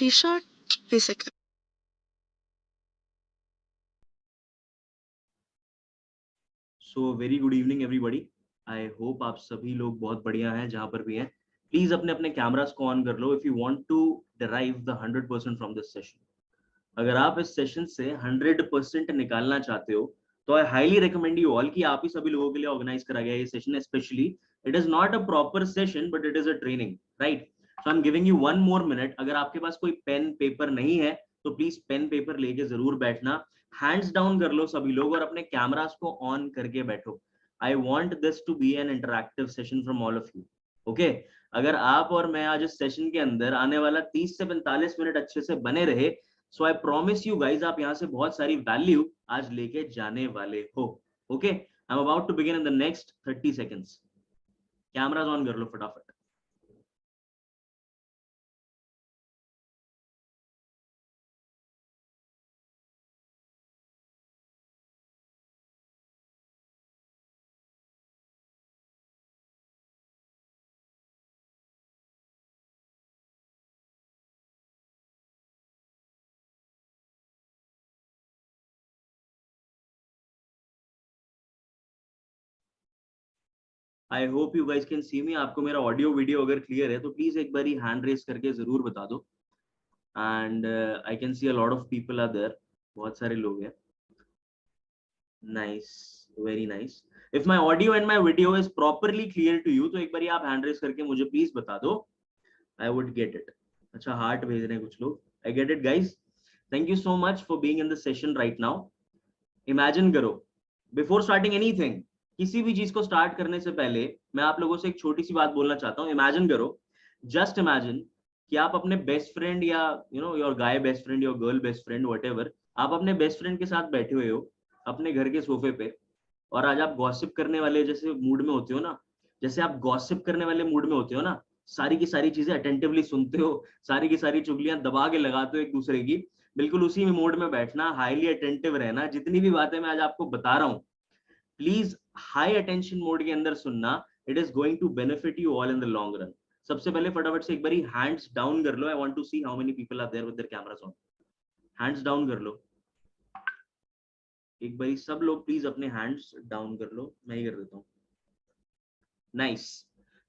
T-shirt, basic. So very good evening everybody. आई hope आप सभी लोग बहुत बढ़िया हैं जहां पर भी हैं। प्लीज अपने अपने कैमरास को ऑन कर लो if you want to derive the 100% from this session. अगर आप इस सेशन से 100% निकालना चाहते हो तो I highly recommend you all कि आप ही सभी लोगों के लिए ऑर्गेनाइज करा गया ये session. Specially it is not a proper session but it is a training, right? So I am giving you 1 more minute। अगर आपके पास कोई पेन पेपर नहीं है तो प्लीज पेन पेपर लेके जरूर बैठना। हैंड्स डाउन कर लो सभी लोग और अपने कैमरास को ऑन करके बैठो। I want this to be an interactive session from all of you. Okay, अगर आप और मैं आज इस सेशन के अंदर आने वाला 30 से 45 मिनट अच्छे से बने रहे, सो आई प्रॉमिस यू गाइज आप यहाँ से बहुत सारी वैल्यू आज लेके जाने वाले हो। Okay, I am about to begin in the next 30 seconds. Cameras on कर लो फटाफट। I hope you guys can see me. आपको मेरा ऑडियो वीडियो अगर क्लियर है तो प्लीज एक बार हैंड रेस करके जरूर बता दो। And I can see a lot of people are there. बहुत सारे लोग हैं। Nice, very nice. If my audio and my video is properly clear to you तो एक बार आप हैंड रेस करके मुझे प्लीज बता दो। I would get it. अच्छा, हार्ट भेज रहे हैं कुछ लोग। I get it guys. Thank you so much for being in the session right now. Imagine करो, बिफोर स्टार्टिंग एनीथिंग, किसी भी चीज को स्टार्ट करने से पहले मैं आप लोगों से एक छोटी सी बात बोलना चाहता हूँ। इमेजिन करो, जस्ट इमेजिन कि आप अपने बेस्ट फ्रेंड या your guy best friend, your girl best friend, whatever, आप अपने बेस्ट फ्रेंड के साथ बैठे हुए हो अपने घर के सोफे पे और आज आप गॉसिप करने वाले जैसे मूड में होते हो ना, जैसे आप गॉसिप करने वाले मूड में होते हो ना, सारी की सारी चीजें अटेंटिवली सुनते हो, सारी की सारी चुगलियां दबा के लगाते हो एक दूसरे की, बिल्कुल उसी मोड में बैठना, हाईली अटेंटिव रहना। जितनी भी बातें मैं आज आपको बता रहा हूँ प्लीज हाई अटेंशन मोड के अंदर सुनना। It is going to benefit you all in the long run. सबसे पहले फटाफट से एक बारी हैंड्स डाउन कर लो। I want to see how many people are there with their cameras on. Hands down कर लो एक बारी सब लोग, प्लीज अपने हैंड्स डाउन कर लो। मैं ही कर देता हूँ। Nice.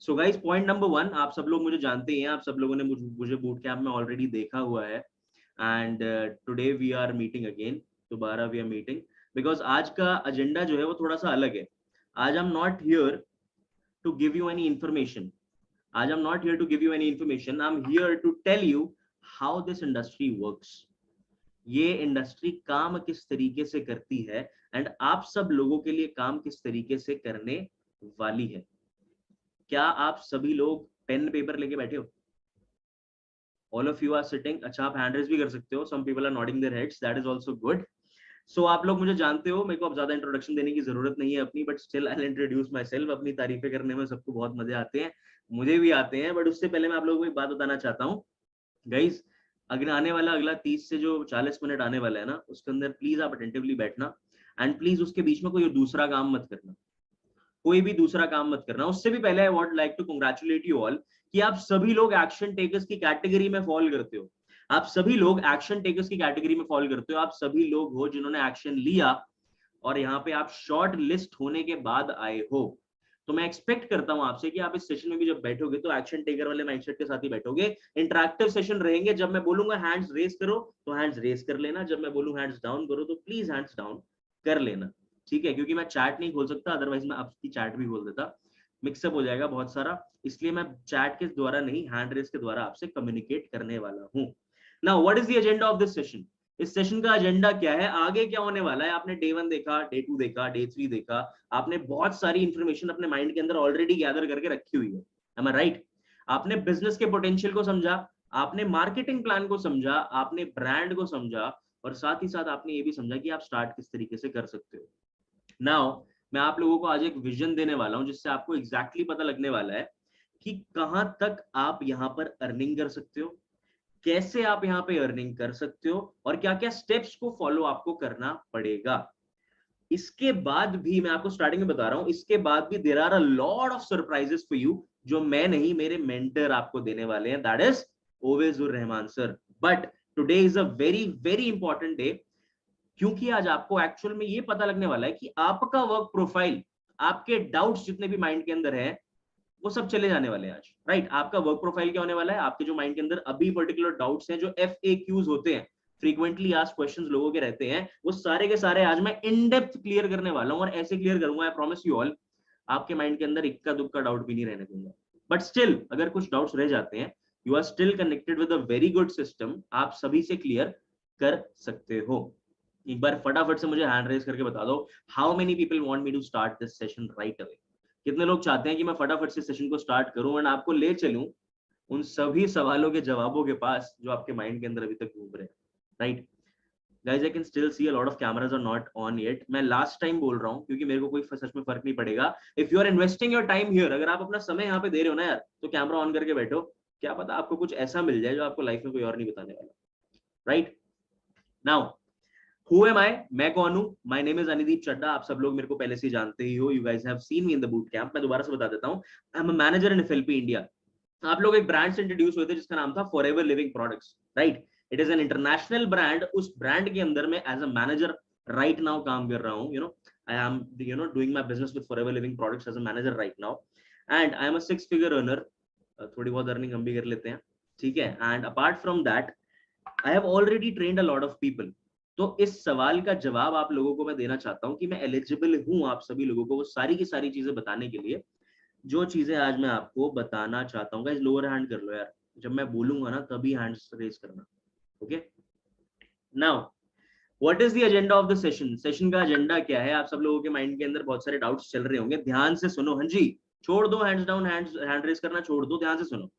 So guys, point number 1, आप सब लोग मुझे जानते हैं, आप सब लोगों ने मुझे बूट कैंप में ऑलरेडी देखा हुआ है। And today we are meeting again. दोबारा वी आर मीटिंग बिकॉज आज का एजेंडा जो है वो थोड़ा सा अलग है। आज I am not here to give you any information. आज I'm not here to give you any information. I'm here to tell you how this industry works. ये इंडस्ट्री काम किस तरीके से करती है एंड आप सब लोगों के लिए काम किस तरीके से करने वाली है। क्या आप सभी लोग पेन पेपर लेके बैठे हो? All of you are sitting. अच्छा, आप हैंड रेज भी कर सकते हो। Some people are nodding their heads, that is also good. So आप लोग मुझे जानते हो, मेरे को अब ज्यादा इंट्रोडक्शन देने की जरूरत नहीं है अपनी, but still I will introduce my self. अपनी तारीफें करने में सबको बहुत मजे आते हैं, मुझे भी आते हैं, बट उससे पहले मैं आप लोगों को एक बात बताना चाहता हूँ गाइज। अगर आने वाला अगला 30 से जो 40 मिनट आने वाला है ना, उसके अंदर प्लीज आप अटेंटिवली बैठना एंड प्लीज उसके बीच में कोई दूसरा काम मत करना। कोई भी दूसरा काम मत करना। उससे भी पहले I would like to congratulate you all कि आप सभी लोग एक्शन टेकर्स की कैटेगरी में फॉल करते हो। आप सभी लोग एक्शन टेकर्स की कैटेगरी में फॉल करते हो। आप सभी लोग हो जिन्होंने एक्शन लिया और यहाँ पे आप शॉर्ट लिस्ट होने के बाद आए हो। तो मैं एक्सपेक्ट करता हूं आपसे कि आप इस सेशन में भी जब बैठोगे तो एक्शन टेकर वाले माइंडसेट के साथ ही बैठोगे। इंटरैक्टिव सेशन रहेंगे। जब मैं बोलूंगा हैंड्स रेस करो तो हैंड्स रेस कर लेना, जब मैं बोलूं हैंड्स डाउन करो तो प्लीज हैंड्स डाउन कर लेना, ठीक है? क्योंकि मैं चैट नहीं खोल सकता, अदरवाइज मैं आपकी चैट भी खोल देता, मिक्सअप हो जाएगा बहुत सारा। इसलिए मैं चैट के द्वारा नहीं, हैंड रेस के द्वारा आपसे कम्युनिकेट करने वाला हूं। Now what is the agenda of this session? इस सेशन का एजेंडा क्या है, आगे क्या होने वाला है? आपने डे 1 देखा, डे 2 देखा, डे 3 देखा। आपने बहुत सारी इंफॉर्मेशन अपने माइंड के अंदर ऑलरेडी गैदर करके रखी हुई है। एम आई राइट? आपने बिजनेस के पोटेंशियल को समझा, आपने मार्केटिंग प्लान को समझा, आपने ब्रांड को समझा और साथ ही साथ आपने ये भी समझा कि आप स्टार्ट किस तरीके से कर सकते हो। नाउ मैं आप लोगों को आज एक विजन देने वाला हूं जिससे आपको एग्जैक्टली पता लगने वाला है कि कहां तक आप यहां पर अर्निंग कर सकते हो, कैसे आप यहाँ पे अर्निंग कर सकते हो और क्या क्या स्टेप्स को फॉलो आपको करना पड़ेगा। इसके बाद भी मैं आपको स्टार्टिंग में बता रहा हूं, इसके बाद भी there are a lot of surprises for you जो मैं नहीं, मेरे मेंटर आपको देने वाले हैं। That is Owaisur Rahman sir. But today is a very very important day, क्योंकि आज आपको एक्चुअल में ये पता लगने वाला है कि आपका वर्क प्रोफाइल, आपके डाउट्स जितने भी माइंड के अंदर है, वो सब चले जाने वाले हैं आज, राइट? आपका वर्क प्रोफाइल क्या होने वाला है? आपके जो माइंड के अंदर अभी पर्टिकुलर डाउट्स हैं, जो FAQs होते हैं, फ्रीक्वेंटली आस्क्ड क्वेश्चंस लोगों के रहते हैं, वो सारे के सारे आज मैं इन डेप्थ क्लियर करने वाला हूं, और ऐसे क्लियर करूंगा, आई प्रॉमिस यू ऑल, आपके माइंड के अंदर इक्का दुक्का डाउट भी नहीं रहने दूंगा। बट स्टिल अगर कुछ डाउट्स रह जाते हैं, you are still connected with a very good system, आप सभी से क्लियर कर सकते हो। एक बार फटाफट से मुझे हैंड रेज करके बता दो, how many people want me to start this session right away? कितने लोग चाहते हैं कि मैं फटाफट से सेशन को स्टार्ट करूं एंड आपको ले चलूं उन सभी सवालों के जवाबों के पास जो आपके माइंड के अंदर अभी तक घूम रहे हैं, right? Guys, I can still see a lot of cameras are not on yet. मैं लास्ट टाइम बोल रहा हूं क्योंकि मेरे को कोई सच में फर्क नहीं पड़ेगा। If you are investing your time here, अगर आप अपना समय यहाँ पे दे रहे हो ना यार, तो कैमरा ऑन करके बैठो। क्या पता आपको कुछ ऐसा मिल जाए जो आपको लाइफ में कोई और नहीं बताने वाला, राइट? नाउ, हु एम आई? मैं कौन हूं? माय नेम इज अनिदीप चड्डा। आप सब लोग मेरे को पहले से जानते ही हो, you guys have seen me in the boot camp. मैं दोबारा से बता देता हूं, I am a manager in FLP India. आप लोग एक ब्रांड से इंट्रोड्यूस हुए थे जिसका नाम था Forever Living Products, right? It is an international brand. उस ब्रांड के अंदर मैं as a manager right now काम कर रहा हूं, I am doing my business with Forever Living Products as a manager right now, and I am a 6 figure earner. थोड़ी बहुत अर्निंग हम भी कर लेते हैं, ठीक है? And apart from that, I have already trained a lot of people. तो इस सवाल का जवाब आप लोगों को मैं देना चाहता हूं कि मैं एलिजिबल हूं आप सभी लोगों को वो सारी की सारी चीजें बताने के लिए, जो चीजें आज मैं आपको बताना चाहता हूँ। गाइस, लोअर हैंड कर लो यार, जब मैं बोलूंगा ना तभी हैंड्स रेज करना, okay? Now, what is the agenda of the session? Session का एजेंडा क्या है? आप सब लोगों के माइंड के अंदर बहुत सारे डाउट्स चल रहे होंगे, ध्यान से सुनो। हाँ जी, छोड़ दो हैंड्स डाउन, हैंड रेज करना छोड़ दो, ध्यान से सुनो।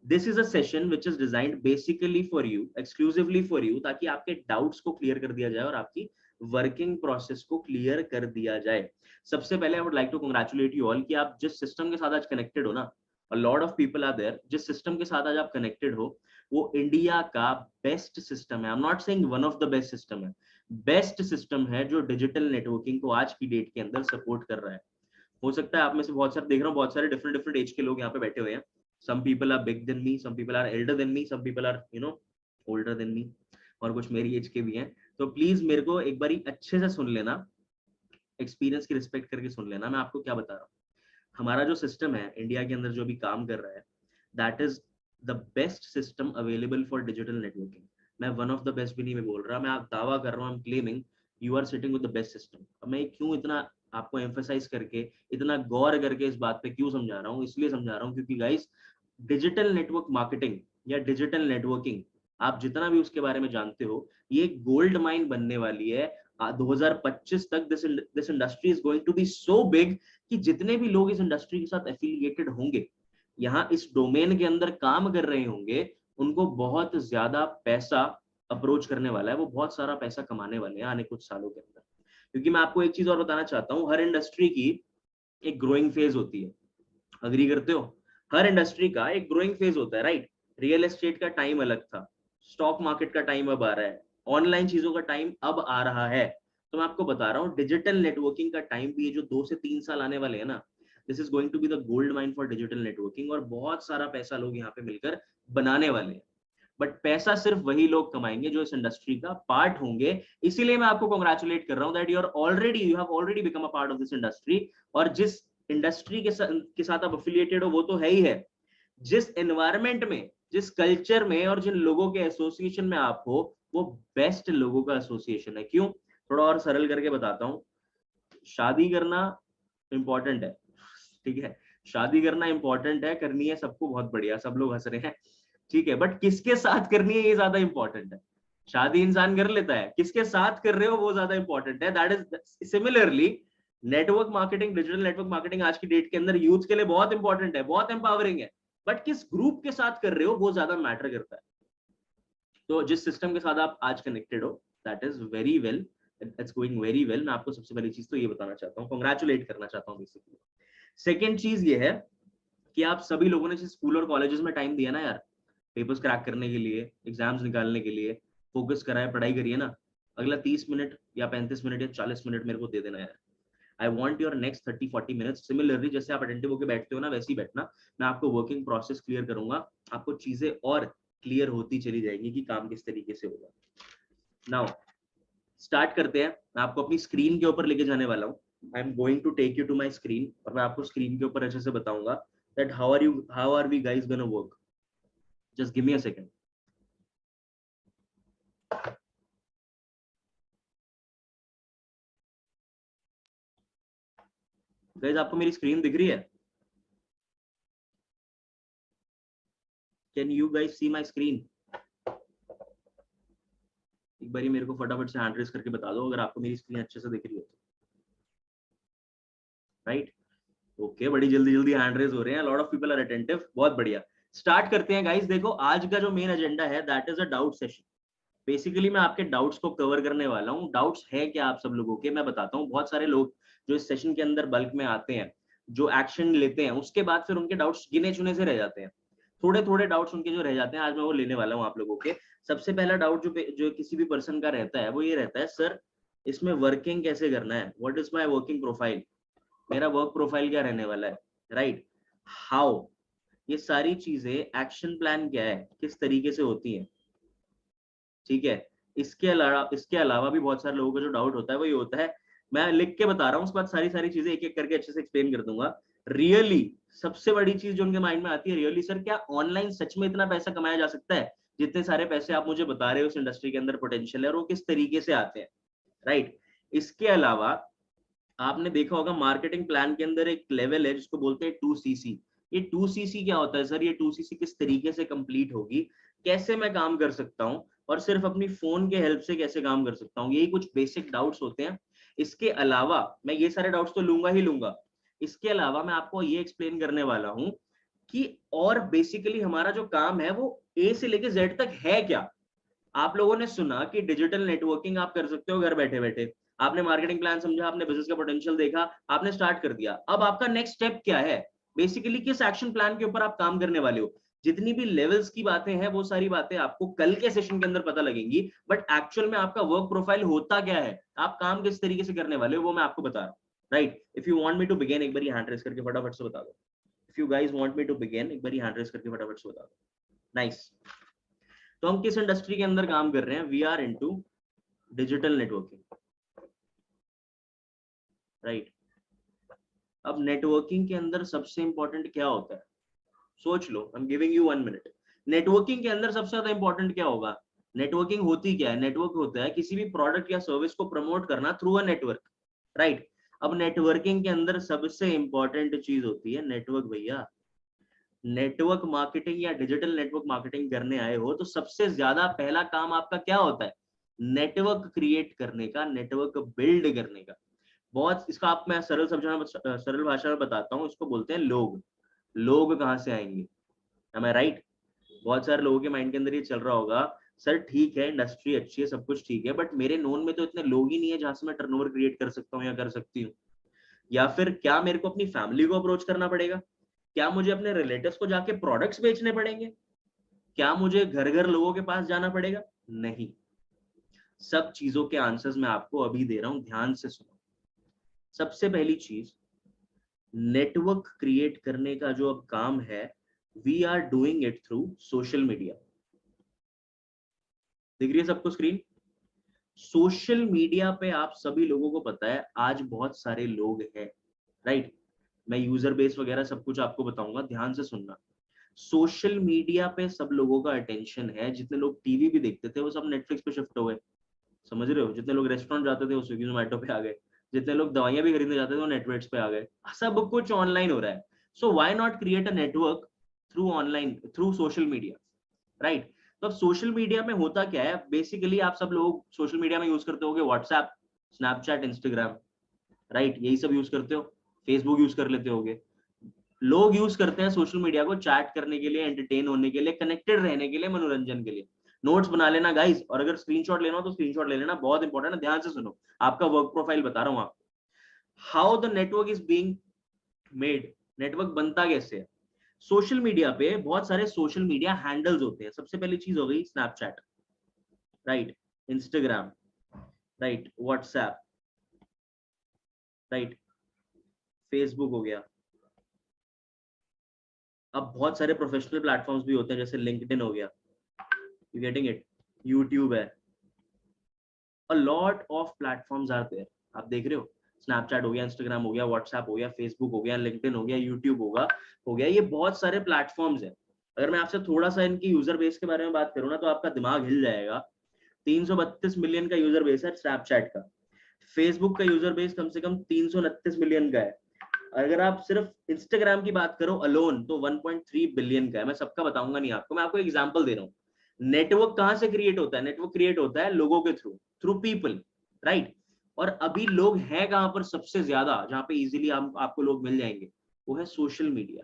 This is a session which is designed basically for you, exclusively for you, ताकि आपके डाउट्स को क्लियर कर दिया जाए और आपकी वर्किंग प्रोसेस को क्लियर कर दिया जाए। सबसे पहले I would like to congratulate you all कि आप जिस सिस्टम के साथ आज कनेक्टेड हो ना, a lot of people are there, जिस सिस्टम के साथ आज आप कनेक्टेड हो, वो इंडिया का बेस्ट सिस्टम है। I am not saying one of the best system है, बेस्ट सिस्टम है जो डिजिटल नेटवर्किंग को आज की डेट के अंदर सपोर्ट कर रहा है। हो सकता है आप में से बहुत सारे, देख रहा हूँ बहुत सारे डिफरेंट डिफरेंट एज के लोग यहाँ पे बैठे हुए हैं। some people are big than me, some people are elder than me, some people are older than me, और कुछ मेरी एज के भी हैं। तो प्लीज मेरे को एक बारी अच्छे से सुन लेना, एक्सपीरियंस की रिस्पेक्ट करके सुन लेना। मैं आपको क्या बता रहा हूँ, हमारा जो सिस्टम है इंडिया के अंदर जो भी काम कर रहा है, that is the best system available for digital networking. मैं वन ऑफ द बेस्ट भी नहीं मैं बोल रहा, मैं आप दावा कर रहा हूँ, I am claiming you are sitting with the best system. अब मैं क्यों इतना आपको एम्फेसाइज करके, इतना गौर करके इस बात पे क्यों समझा रहा हूँ? इसलिए समझा रहा हूँ क्योंकि गाइस, डिजिटल नेटवर्क मार्केटिंग या डिजिटल नेटवर्किंग, आप जितना भी उसके बारे में जानते हो, ये गोल्ड माइन बनने वाली है। 2025 तक this industry is going to be so big कि जितने भी लोग इस इंडस्ट्री के साथ एफिलिएटेड होंगे, यहाँ इस डोमेन के अंदर काम कर रहे होंगे, उनको बहुत ज्यादा पैसा अप्रोच करने वाला है, वो बहुत सारा पैसा कमाने वाले हैं आने कुछ सालों के अंदर। क्योंकि मैं आपको एक चीज और बताना चाहता हूँ, हर इंडस्ट्री की एक ग्रोइंग फेज होती है, अग्री करते हो? हर इंडस्ट्री का एक ग्रोइंग फेज होता है, राइट? रियल एस्टेट का टाइम अलग था, स्टॉक मार्केट का टाइम अब आ रहा है, ऑनलाइन चीजों का टाइम अब आ रहा है। तो मैं आपको बता रहा हूँ, डिजिटल नेटवर्किंग का टाइम भी ये जो 2 से 3 साल आने वाले हैं ना, this is going to be the gold mine for digital networking, और बहुत सारा पैसा लोग यहाँ पे मिलकर बनाने वाले हैं। बट पैसा सिर्फ वही लोग कमाएंगे जो इस इंडस्ट्री का पार्ट होंगे। इसीलिए मैं आपको कांग्रेचुलेट कर रहा हूं that you have already become a part of this industry. और जिस इंडस्ट्री के साथ आप एफिलिएटेड हो वो तो है ही है, जिस एनवायरमेंट में, जिस कल्चर में और जिन लोगों के एसोसिएशन में आप हो, वो बेस्ट लोगों का एसोसिएशन है। क्यों? थोड़ा और सरल करके बताता हूँ। शादी करना इंपॉर्टेंट है, ठीक है? शादी करना इंपॉर्टेंट है, करनी है सबको, बहुत बढ़िया, सब लोग हंस रहे हैं, ठीक है? बट किसके साथ करनी है ये ज्यादा इंपॉर्टेंट है। शादी इंसान कर लेता है, किसके साथ कर रहे हो वो ज्यादा इंपॉर्टेंट है। That is similarly network marketing, digital network marketing आज की डेट के अंदर यूथ के लिए बहुत इंपॉर्टेंट है, बहुत एम्पावरिंग है, बट किस ग्रुप के साथ कर रहे हो वो ज्यादा मैटर करता है। तो जिस सिस्टम के साथ आप आज कनेक्टेड हो, that is very well, it's going very well. मैं आपको सबसे पहली चीज तो ये बताना चाहता हूँ, कांग्रेचुलेट करना चाहता हूँ बेसिकली। सेकेंड चीज ये है कि आप सभी लोगों ने स्कूल और कॉलेजेस में टाइम दिया ना यार, पेपर्स क्रैक करने के लिए, एग्जाम्स निकालने के लिए, फोकस करा है, पढ़ाई करिए ना। अगला 30 मिनट या 35 मिनट या 40 मिनट मेरे को दे देना यार। I want your next 30-40 minutes similarly जैसे आप अटेंटिव होकर बैठते हो ना, वैसे ही बैठना। मैं आपको वर्किंग प्रोसेस क्लियर करूंगा, आपको चीजें और क्लियर होती चली जाएगी कि काम किस तरीके से होगा। नाउ स्टार्ट करते हैं। मैं आपको अपनी स्क्रीन के ऊपर लेके जाने वाला हूँ। I am going to take you to my screen और मैं आपको स्क्रीन के ऊपर अच्छे से बताऊंगा that how are we guys gonna work. Just give me a second. Guys आपको मेरी स्क्रीन दिख रही है? Can you guys see my screen? एक बार मेरे को फटाफट से हैंड रेस करके बता दो अगर आपको मेरी स्क्रीन अच्छे से दिख रही है तो। राइट, ओके, बड़ी जल्दी जल्दी हैंड रेस हो रहे हैं। Lot of people are attentive, बहुत बढ़िया। स्टार्ट करते हैं गाइस। देखो आज का जो मेन एजेंडा है that is a doubt session. Basically मैं आपके डाउट्स को कवर करने वाला हूँ। डाउट्स है क्या आप सब लोगों के, मैं बताता हूँ। बहुत सारे लोग जो इस सेशन के अंदर बल्क में आते हैं, जो एक्शन लेते हैं, उसके बाद फिर उनके डाउट्स गिने चुने से रह जाते हैं। थोड़े थोड़े डाउट्स उनके जो रह जाते हैं, आज मैं वो लेने वाला हूँ आप लोगों के। सबसे पहला डाउट जो किसी भी पर्सन का रहता है वो ये रहता है, सर इसमें वर्किंग कैसे करना है, what is my working profile, मेरा वर्क प्रोफाइल क्या रहने वाला है, राइट, हाउ, ये सारी चीजें, एक्शन प्लान क्या है, किस तरीके से होती है, ठीक है। इसके अलावा भी बहुत सारे लोगों का जो डाउट होता है वो ये होता है, मैं लिख के बता रहा हूँ, उसके बाद सारी सारी चीजें एक एक करके अच्छे से एक्सप्लेन कर दूंगा। रियली सबसे बड़ी चीज जो उनके माइंड में आती है, रियली सर क्या ऑनलाइन सच में इतना पैसा कमाया जा सकता है, जितने सारे पैसे आप मुझे बता रहे हो इस इंडस्ट्री के अंदर पोटेंशियल है, और वो किस तरीके से आते हैं, राइट। इसके अलावा आपने देखा होगा मार्केटिंग प्लान के अंदर एक लेवल है जिसको बोलते हैं 2cc। ये 2cc क्या होता है सर, ये 2cc किस तरीके से कंप्लीट होगी, कैसे मैं काम कर सकता हूँ, और सिर्फ अपनी फोन के हेल्प से कैसे काम कर सकता हूँ, यही कुछ बेसिक डाउट्स होते हैं। इसके अलावा मैं ये सारे डाउट्स तो लूंगा ही लूंगा। इसके अलावा मैं आपको ये एक्सप्लेन करने वाला हूँ कि और बेसिकली हमारा जो काम है वो ए से लेके जेड तक है क्या। आप लोगों ने सुना कि डिजिटल नेटवर्किंग आप कर सकते हो घर बैठे बैठे, आपने मार्केटिंग प्लान समझा, आपने बिजनेस का पोटेंशियल देखा, आपने स्टार्ट कर दिया। अब आपका नेक्स्ट स्टेप क्या है, बेसिकली किस एक्शन प्लान के ऊपर आप काम करने वाले हो। जितनी भी लेवल्स की बातें हैं वो सारी बातें आपको कल के सेशन के अंदर पता लगेंगी, बट एक्चुअल में आपका वर्क प्रोफाइल होता क्या है, आप काम किस तरीके से करने वाले हो, वो मैं आपको बता रहा हूँ, right. If you want me to begin, एक बार हैंड रेस करके फटाफट से बता दो। If you guys want me to begin, एक बार हैंड रेस करके फटाफट से बता दो। नाइस। तो हम किस इंडस्ट्री के अंदर काम कर रहे हैं, we are into digital networking, right. अब नेटवर्किंग के अंदर सबसे इंपॉर्टेंट क्या होता है, सोच लो, I am giving you 1 minute. Networking के अंदर सबसे ज्यादा इंपॉर्टेंट क्या होगा, नेटवर्किंग होती क्या है, नेटवर्क होता है किसी भी प्रोडक्ट या सर्विस को प्रमोट करना थ्रू अ नेटवर्क, राइट। अब नेटवर्किंग के अंदर सबसे इंपॉर्टेंट चीज होती है नेटवर्क भैया। नेटवर्क मार्केटिंग या डिजिटल नेटवर्क मार्केटिंग करने आए हो तो सबसे ज्यादा पहला काम आपका क्या होता है, नेटवर्क क्रिएट करने का, नेटवर्क बिल्ड करने का। बहुत इसका आप मैं सरल भाषा में बताता हूँ, इसको बोलते हैं लोग। लोग कहाँ से आएंगे, am I right? बहुत सारे लोगों के माइंड के अंदर ये चल रहा होगा, सर ठीक है इंडस्ट्री अच्छी है, सब कुछ ठीक है, बट मेरे नोन में तो इतने लोग ही नहीं है जहां से मैं टर्नओवर क्रिएट कर सकता हूँ या कर सकती हूँ। या फिर क्या मेरे को अपनी फैमिली को अप्रोच करना पड़ेगा, क्या मुझे अपने रिलेटिव्स को जाके प्रोडक्ट्स बेचने पड़ेंगे, क्या मुझे घर घर लोगों के पास जाना पड़ेगा, नहीं। सब चीजों के आंसर्स मैं आपको अभी दे रहा हूं, ध्यान से सुनो। सबसे पहली चीज, नेटवर्क क्रिएट करने का जो अब काम है, we are doing it through social media. दिख रही है सबको स्क्रीन? सोशल मीडिया पे आप सभी लोगों को पता है आज बहुत सारे लोग हैं, राइट। मैं यूजर बेस वगैरह सब कुछ आपको बताऊंगा, ध्यान से सुनना। सोशल मीडिया पे सब लोगों का अटेंशन है, जितने लोग टीवी भी देखते थे वो सब नेटफ्लिक्स पे शिफ्ट हो गए, समझ रहे हो। जितने लोग रेस्टोरेंट जाते थे वो स्विगी जोमेटो पे आ गए, जितने लोग दवाइयां भी खरीदने जाते थे वो नेटफ्लिक्स पे आ गए, सब कुछ ऑनलाइन हो रहा है। So why not create a network through online, through social media, right. तो अब सोशल मीडिया में होता क्या है, बेसिकली आप सब लोग सोशल मीडिया में यूज करते होगे व्हाट्सएप, स्नैपचैट, इंस्टाग्राम, राइट, यही सब यूज करते हो, फेसबुक यूज कर लेते होगे। लोग यूज करते हैं सोशल मीडिया को चैट करने के लिए, एंटरटेन होने के लिए, कनेक्टेड रहने के लिए, मनोरंजन के लिए। नोट्स बना लेना गाइस, और अगर स्क्रीनशॉट लेना हो तो स्क्रीनशॉट ले लेना, बहुत इंपॉर्टेंट है, ध्यान से सुनो। आपका वर्क प्रोफाइल बता रहा हूं आपको, how the network is being made, network बनता कैसे है। सोशल मीडिया पे बहुत सारे सोशल मीडिया हैंडल्स होते हैं। सबसे पहली चीज हो गई Snapchat, right, Instagram, right, WhatsApp, right, Facebook हो गया। अब बहुत सारे प्रोफेशनल प्लेटफॉर्म्स भी होते हैं जैसे लिंक्डइन हो गया, यू गेटिंग इट? यूट्यूब है, a lot of platforms are there. आप देख रहे हो, स्नैपचैट हो गया, इंस्टाग्राम हो गया, व्हाट्सएप हो गया, फेसबुक हो गया, लिंक्डइन हो गया, यूट्यूब हो गया, ये बहुत सारे प्लेटफॉर्म्स है। अगर मैं आपसे थोड़ा सा इनकी यूजर बेस के बारे में बात करूँ ना, तो आपका दिमाग हिल जाएगा। 332 मिलियन का यूजर बेस है स्नैपचैट का। फेसबुक का यूजर बेस कम से कम 329 मिलियन का है। अगर आप सिर्फ इंस्टाग्राम की बात करो अलोन, तो 1.3 बिलियन का है। मैं सबका बताऊंगा नहीं आपको, मैं आपको एग्जांपल दे रहा हूँ। नेटवर्क कहां से क्रिएट होता है? नेटवर्क क्रिएट होता है लोगों के थ्रू पीपल, राइट? और अभी लोग हैं कहां पर सबसे ज्यादा, जहां पे इजीली आपको लोग मिल जाएंगे? वो है सोशल मीडिया,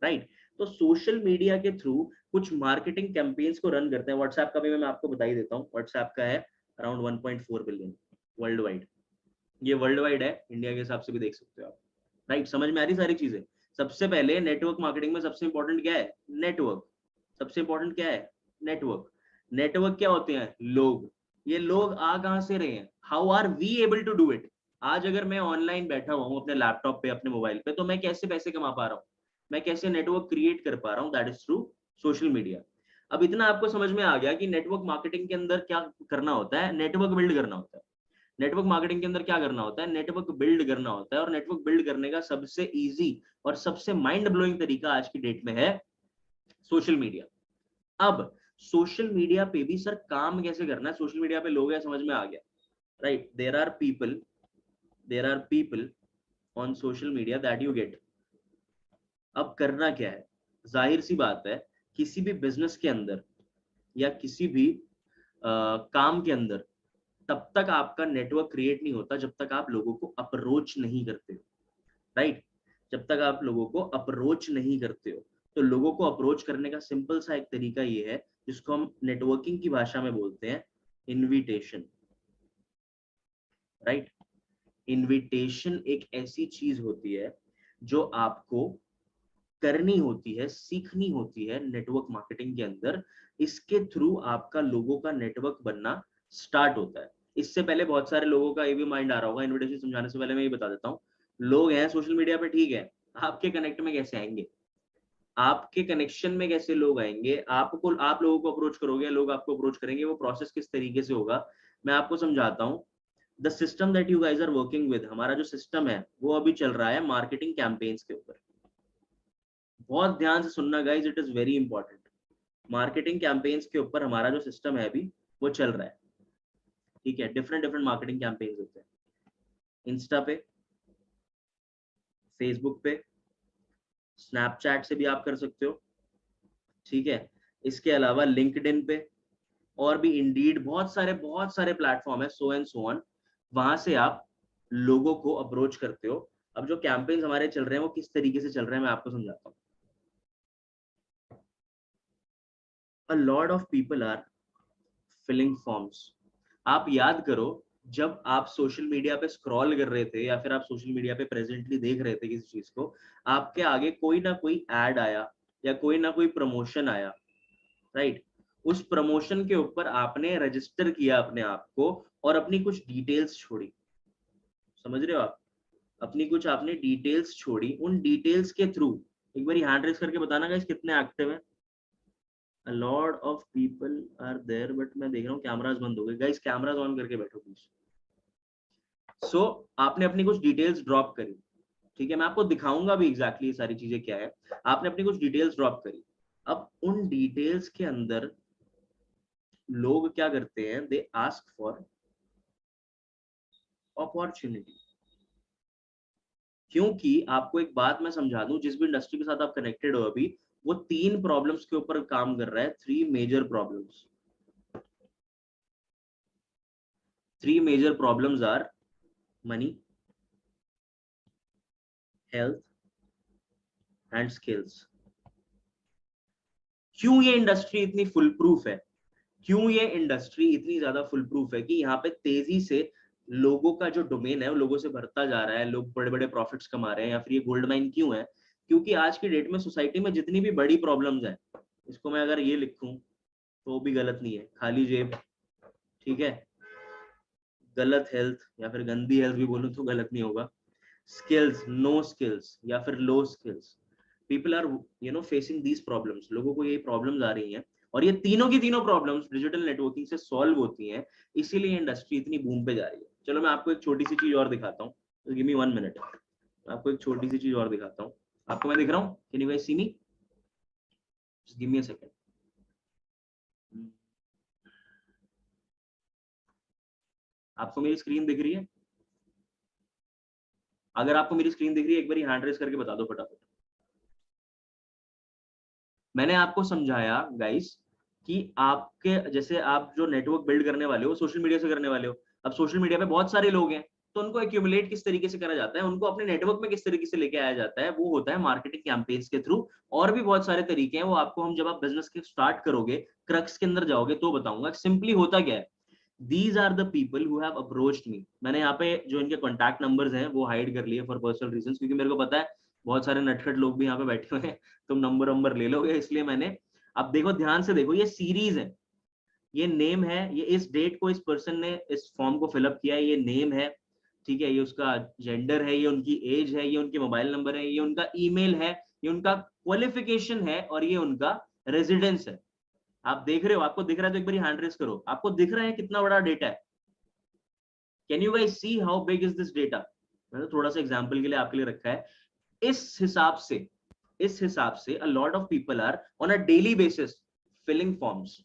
राइट? तो सोशल मीडिया के थ्रू कुछ मार्केटिंग कैंपेन्स को रन करते हैं। व्हाट्सएप का भी मैं आपको बता ही देता हूँ। व्हाट्सएप का है अराउंड 1.4 बिलियन वर्ल्ड वाइड। ये वर्ल्ड वाइड है, इंडिया के हिसाब से भी देख सकते हो आप, राइट? समझ में आ रही सारी चीजें? सबसे पहले नेटवर्क मार्केटिंग में सबसे इंपॉर्टेंट क्या है? नेटवर्क। सबसे इंपॉर्टेंट क्या है? नेटवर्क। नेटवर्क क्या होते हैं? लोग। ये लोग आ कहां से रहे हैं? How are we able to do it? आज अगर मैं ऑनलाइन बैठा हुआ हूं अपने लैपटॉप पे, अपने मोबाइल पे, तो मैं कैसे पैसे कमा पा रहा हूँ? मैं कैसे नेटवर्क क्रिएट कर पा रहा हूँ? That is through social media. अब इतना आपको समझ में आ गया कि नेटवर्क मार्केटिंग के अंदर क्या करना होता है? नेटवर्क बिल्ड करना होता है। नेटवर्क मार्केटिंग के अंदर क्या करना होता है? नेटवर्क बिल्ड करना होता है। और नेटवर्क बिल्ड करने का सबसे इजी और सबसे माइंड ब्लोइंग तरीका आज की डेट में है सोशल मीडिया। अब सोशल मीडिया पे भी सर काम कैसे करना है? सोशल मीडिया पे लोग हैं, समझ में आ गया, right? There are people on social media that you get. अब करना क्या है? जाहिर सी बात है, किसी भी बिजनेस के अंदर या किसी भी काम के अंदर तब तक आपका नेटवर्क क्रिएट नहीं होता जब तक आप लोगों को अप्रोच नहीं करते हो, राइट? जब तक आप लोगों को अप्रोच नहीं करते हो। तो लोगों को अप्रोच करने का सिंपल सा एक तरीका ये है, जिसको हम नेटवर्किंग की भाषा में बोलते हैं इनविटेशन, राइट? इनविटेशन एक ऐसी चीज होती है जो आपको करनी होती है, सीखनी होती है नेटवर्क मार्केटिंग के अंदर। इसके थ्रू आपका लोगों का नेटवर्क बनना स्टार्ट होता है। इससे पहले बहुत सारे लोगों का ये भी माइंड आ रहा होगा, इनविटेशन समझाने से पहले मैं ये बता देता हूँ। लोग हैं सोशल मीडिया पे, ठीक है, आपके कनेक्ट में कैसे आएंगे? आपके कनेक्शन में कैसे लोग आएंगे? आप लोगों को अप्रोच करोगे, लोग आपको अप्रोच करेंगे। वो प्रोसेस किस तरीके से होगा मैं आपको समझाता हूँ। The system that you guys are working with, हमारा जो सिस्टम है वो अभी चल रहा है मार्केटिंग कैंपेन्स के ऊपर। बहुत ध्यान से सुनना guys, it is very important. Marketing campaigns के ऊपर हमारा जो सिस्टम है अभी वो चल रहा है, ठीक है? डिफरेंट डिफरेंट मार्केटिंग कैंपेन्स होते हैं। इंस्टा पे, फेसबुक पे, स्नैपचैट से भी आप कर सकते हो, ठीक है? इसके अलावा लिंक्डइन पे, और भी इंडीड बहुत सारे प्लेटफॉर्म है, सो एंड सो ऑन। वहां से आप लोगों को अप्रोच करते हो। अब जो कैंपेन्स हमारे चल रहे हैं वो किस तरीके से चल रहे हैं मैं आपको समझाता हूँ। A lot of people are filling forms. आप याद करो, जब आप सोशल मीडिया पे स्क्रॉल कर रहे थे या फिर आप सोशल मीडिया पे प्रेजेंटली देख रहे थे किसी चीज को, आपके आगे कोई ना कोई एड आया या कोई ना कोई प्रमोशन आया, राइट? उस प्रमोशन के ऊपर आपने रजिस्टर किया अपने आप को और अपनी कुछ डिटेल्स छोड़ी। समझ रहे हो आप? अपनी कुछ आपने डिटेल्स छोड़ी। उन डिटेल्स के थ्रू एक बार हैंड रेस करके बताना गाइस कितने एक्टिव है? A lot of people are there, but मैं देख रहा हूँ कैमरास बंद हो गए। गाइस कैमरास ऑन करके बैठो प्लीज। सो आपने अपनी कुछ डिटेल्स ड्रॉप करी, ठीक है? मैं आपको दिखाऊंगा भी एग्जैक्टली सारी चीजें क्या है। आपने अपनी कुछ डिटेल्स ड्रॉप करी। अब उन डिटेल्स के अंदर लोग क्या करते हैं? They ask for opportunity. क्योंकि आपको एक बात मैं समझा दूं, जिस भी इंडस्ट्री के साथ आप कनेक्टेड हो अभी, वो 3 प्रॉब्लम्स के ऊपर काम कर रहा है। 3 major problems. 3 major problems are money, health and skills. क्यों ये इंडस्ट्री इतनी फुल प्रूफ है? क्यों ये इंडस्ट्री इतनी ज्यादा फुल प्रूफ है कि यहाँ पे तेजी से लोगों का जो डोमेन है वो लोगों से भरता जा रहा है, लोग बड़े बड़े प्रॉफिट्स कमा रहे हैं? या फिर ये गोल्ड माइन क्यों है? क्योंकि आज की डेट में सोसाइटी में जितनी भी बड़ी प्रॉब्लम्स हैं, इसको मैं अगर ये लिखूं तो भी गलत नहीं है, खाली जेब, ठीक है, गलत हेल्थ या फिर गंदी हेल्थ भी बोलूं तो गलत नहीं होगा, स्किल्स, नो स्किल्स या फिर low skills, people are facing these problems. लोगों को ये प्रॉब्लम्स आ रही हैं और ये तीनों की तीनों प्रॉब्लम्स डिजिटल नेटवर्किंग से सॉल्व होती हैं, इसीलिए इंडस्ट्री इतनी बूम पे जा रही है। चलो मैं आपको एक छोटी सी चीज और दिखाता हूँ, गिव मी 1 मिनट, आपको एक छोटी सी चीज और दिखाता हूँ। आपको मैं दिख रहा हूँ? Can you guys see me? Just give me a second. आपको मेरी स्क्रीन दिख रही है? अगर आपको मेरी स्क्रीन दिख रही है एक बार हैंड रेस करके बता दो फटाफट। मैंने आपको समझाया गाइस कि आपके जैसे आप जो नेटवर्क बिल्ड करने वाले हो सोशल मीडिया से करने वाले हो। अब सोशल मीडिया पे बहुत सारे लोग हैं, तो उनको एक्यूमुलेट किस तरीके से करा जाता है, उनको अपने नेटवर्क में किस तरीके से लेके आया जाता है, वो होता है मार्केटिंग कैंपेन्स के थ्रू। और भी बहुत सारे तरीके हैं, वो आपको हम जब आप बिजनेस के स्टार्ट करोगे, क्रक्स के अंदर जाओगे तो बताऊंगा। सिंपली होता क्या है, these are the people who have approached me. मैंने यहाँ पे जो इनके कॉन्टैक्ट नंबर्स हैं वो हाइड कर लिए फॉर पर्सनल रीजंस, क्योंकि मेरे को पता है बहुत सारे नटखट लोग भी यहाँ पे बैठे हुए हैं, तुम नंबर ले लोगे, इसलिए मैंने। अब देखो ध्यान से देखो, ये सीरीज है, ये नेम है, ये इस डेट को इस पर्सन ने इस फॉर्म को फिलअप किया है, ये नेम है, ठीक है, ये उसका जेंडर है, ये उनकी एज है, ये उनके मोबाइल नंबर है, ये उनका ईमेल है, ये उनका क्वालिफिकेशन है, और ये उनका रेजिडेंस है। आप देख रहे हो? आपको दिख रहा है तो एक बार हैंड रेस करो। आपको दिख रहा है कितना बड़ा डेटा है? Can you guys see how big is this data? मैंने थोड़ा सा एग्जांपल के लिए आपके लिए रखा है। इस हिसाब से a lot of people are on a daily basis filling forms.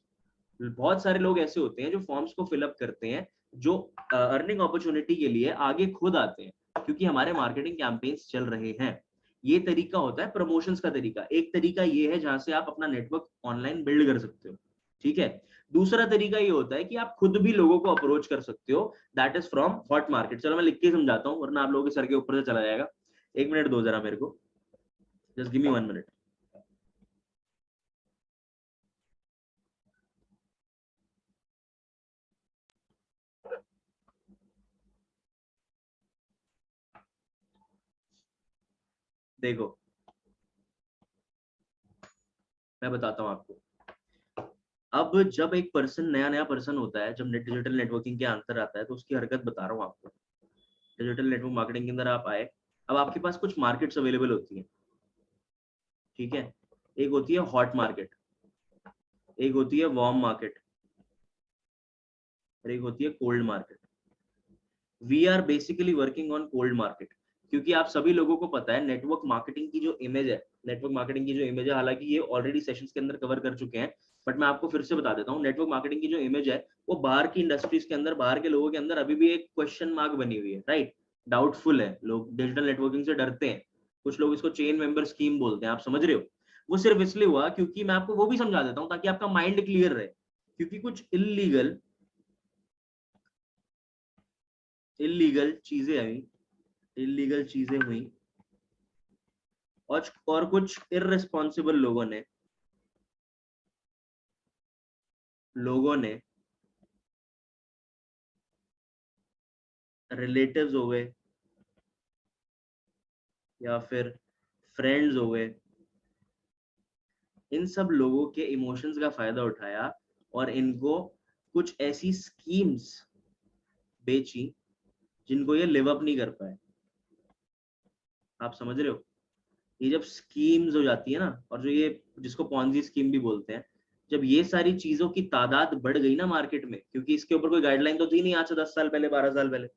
बहुत सारे लोग ऐसे होते हैं जो फॉर्म्स को फिलअप करते हैं, जो अर्निंग अपॉर्चुनिटी के लिए आगे खुद आते हैं, क्योंकि हमारे मार्केटिंग कैंपेन्स चल रहे हैं। ये तरीका होता है प्रमोशंस का तरीका। एक तरीका ये है जहां से आप अपना नेटवर्क ऑनलाइन बिल्ड कर सकते हो, ठीक है। दूसरा तरीका ये होता है कि आप खुद भी लोगों को अप्रोच कर सकते हो, that is from hot market. चलो मैं लिख के समझाता हूँ, वरना आप लोगों के सर के ऊपर से चला जाएगा। 1 मिनट दो जरा मेरे को, जस्ट गिव मी 1 मिनट। देखो मैं बताता हूँ आपको। अब जब एक पर्सन नया नया पर्सन होता है, जब डिजिटल नेटवर्किंग के अंदर आता है, तो उसकी हरकत बता रहा हूँ आपको। डिजिटल नेटवर्क मार्केटिंग के अंदर आप आए, अब आपके पास कुछ मार्केट्स अवेलेबल होती हैं, ठीक है। एक होती है हॉट मार्केट, एक होती है वार्म मार्केट, और एक होती है cold market. We are basically working on cold market, क्योंकि आप सभी लोगों को पता है नेटवर्क मार्केटिंग की जो इमेज है, नेटवर्क मार्केटिंग की जो इमेज है, हालांकि ये ऑलरेडी सेशंस के अंदर कवर कर चुके हैं, बट मैं आपको फिर से बता देता हूँ। नेटवर्क मार्केटिंग की जो इमेज है, वो बाहर की इंडस्ट्रीज के अंदर, बाहर के लोगों के अंदर अभी भी एक क्वेश्चन मार्क बनी हुई है, राइट। डाउटफुल है, लोग डिजिटल नेटवर्किंग से डरते हैं। कुछ लोग इसको चेन मेंबर स्कीम बोलते हैं, आप समझ रहे हो। वो सिर्फ इसलिए हुआ क्योंकि, मैं आपको वो भी समझा देता हूँ ताकि आपका माइंड क्लियर रहे, क्योंकि कुछ इलीगल इलीगल चीजें आई, इलीगल चीजें हुई, और कुछ इररिस्पॉन्सिबल लोगों ने रिलेटिव्स हो गए या फिर फ्रेंड्स हो गए, इन सब लोगों के इमोशंस का फायदा उठाया और इनको कुछ ऐसी स्कीम्स बेची जिनको ये लिव अप नहीं कर पाए। आप समझ रहे हो? ये जब स्कीम्स हो जाती है ना, और जो ये जिसको पॉन्जी स्कीम भी बोलते हैं, जब ये सारी चीजों की तादाद बढ़ गई ना मार्केट में, क्योंकि इसके ऊपर कोई गाइडलाइन तो थी नहीं आज से 10 साल पहले, 12 साल पहले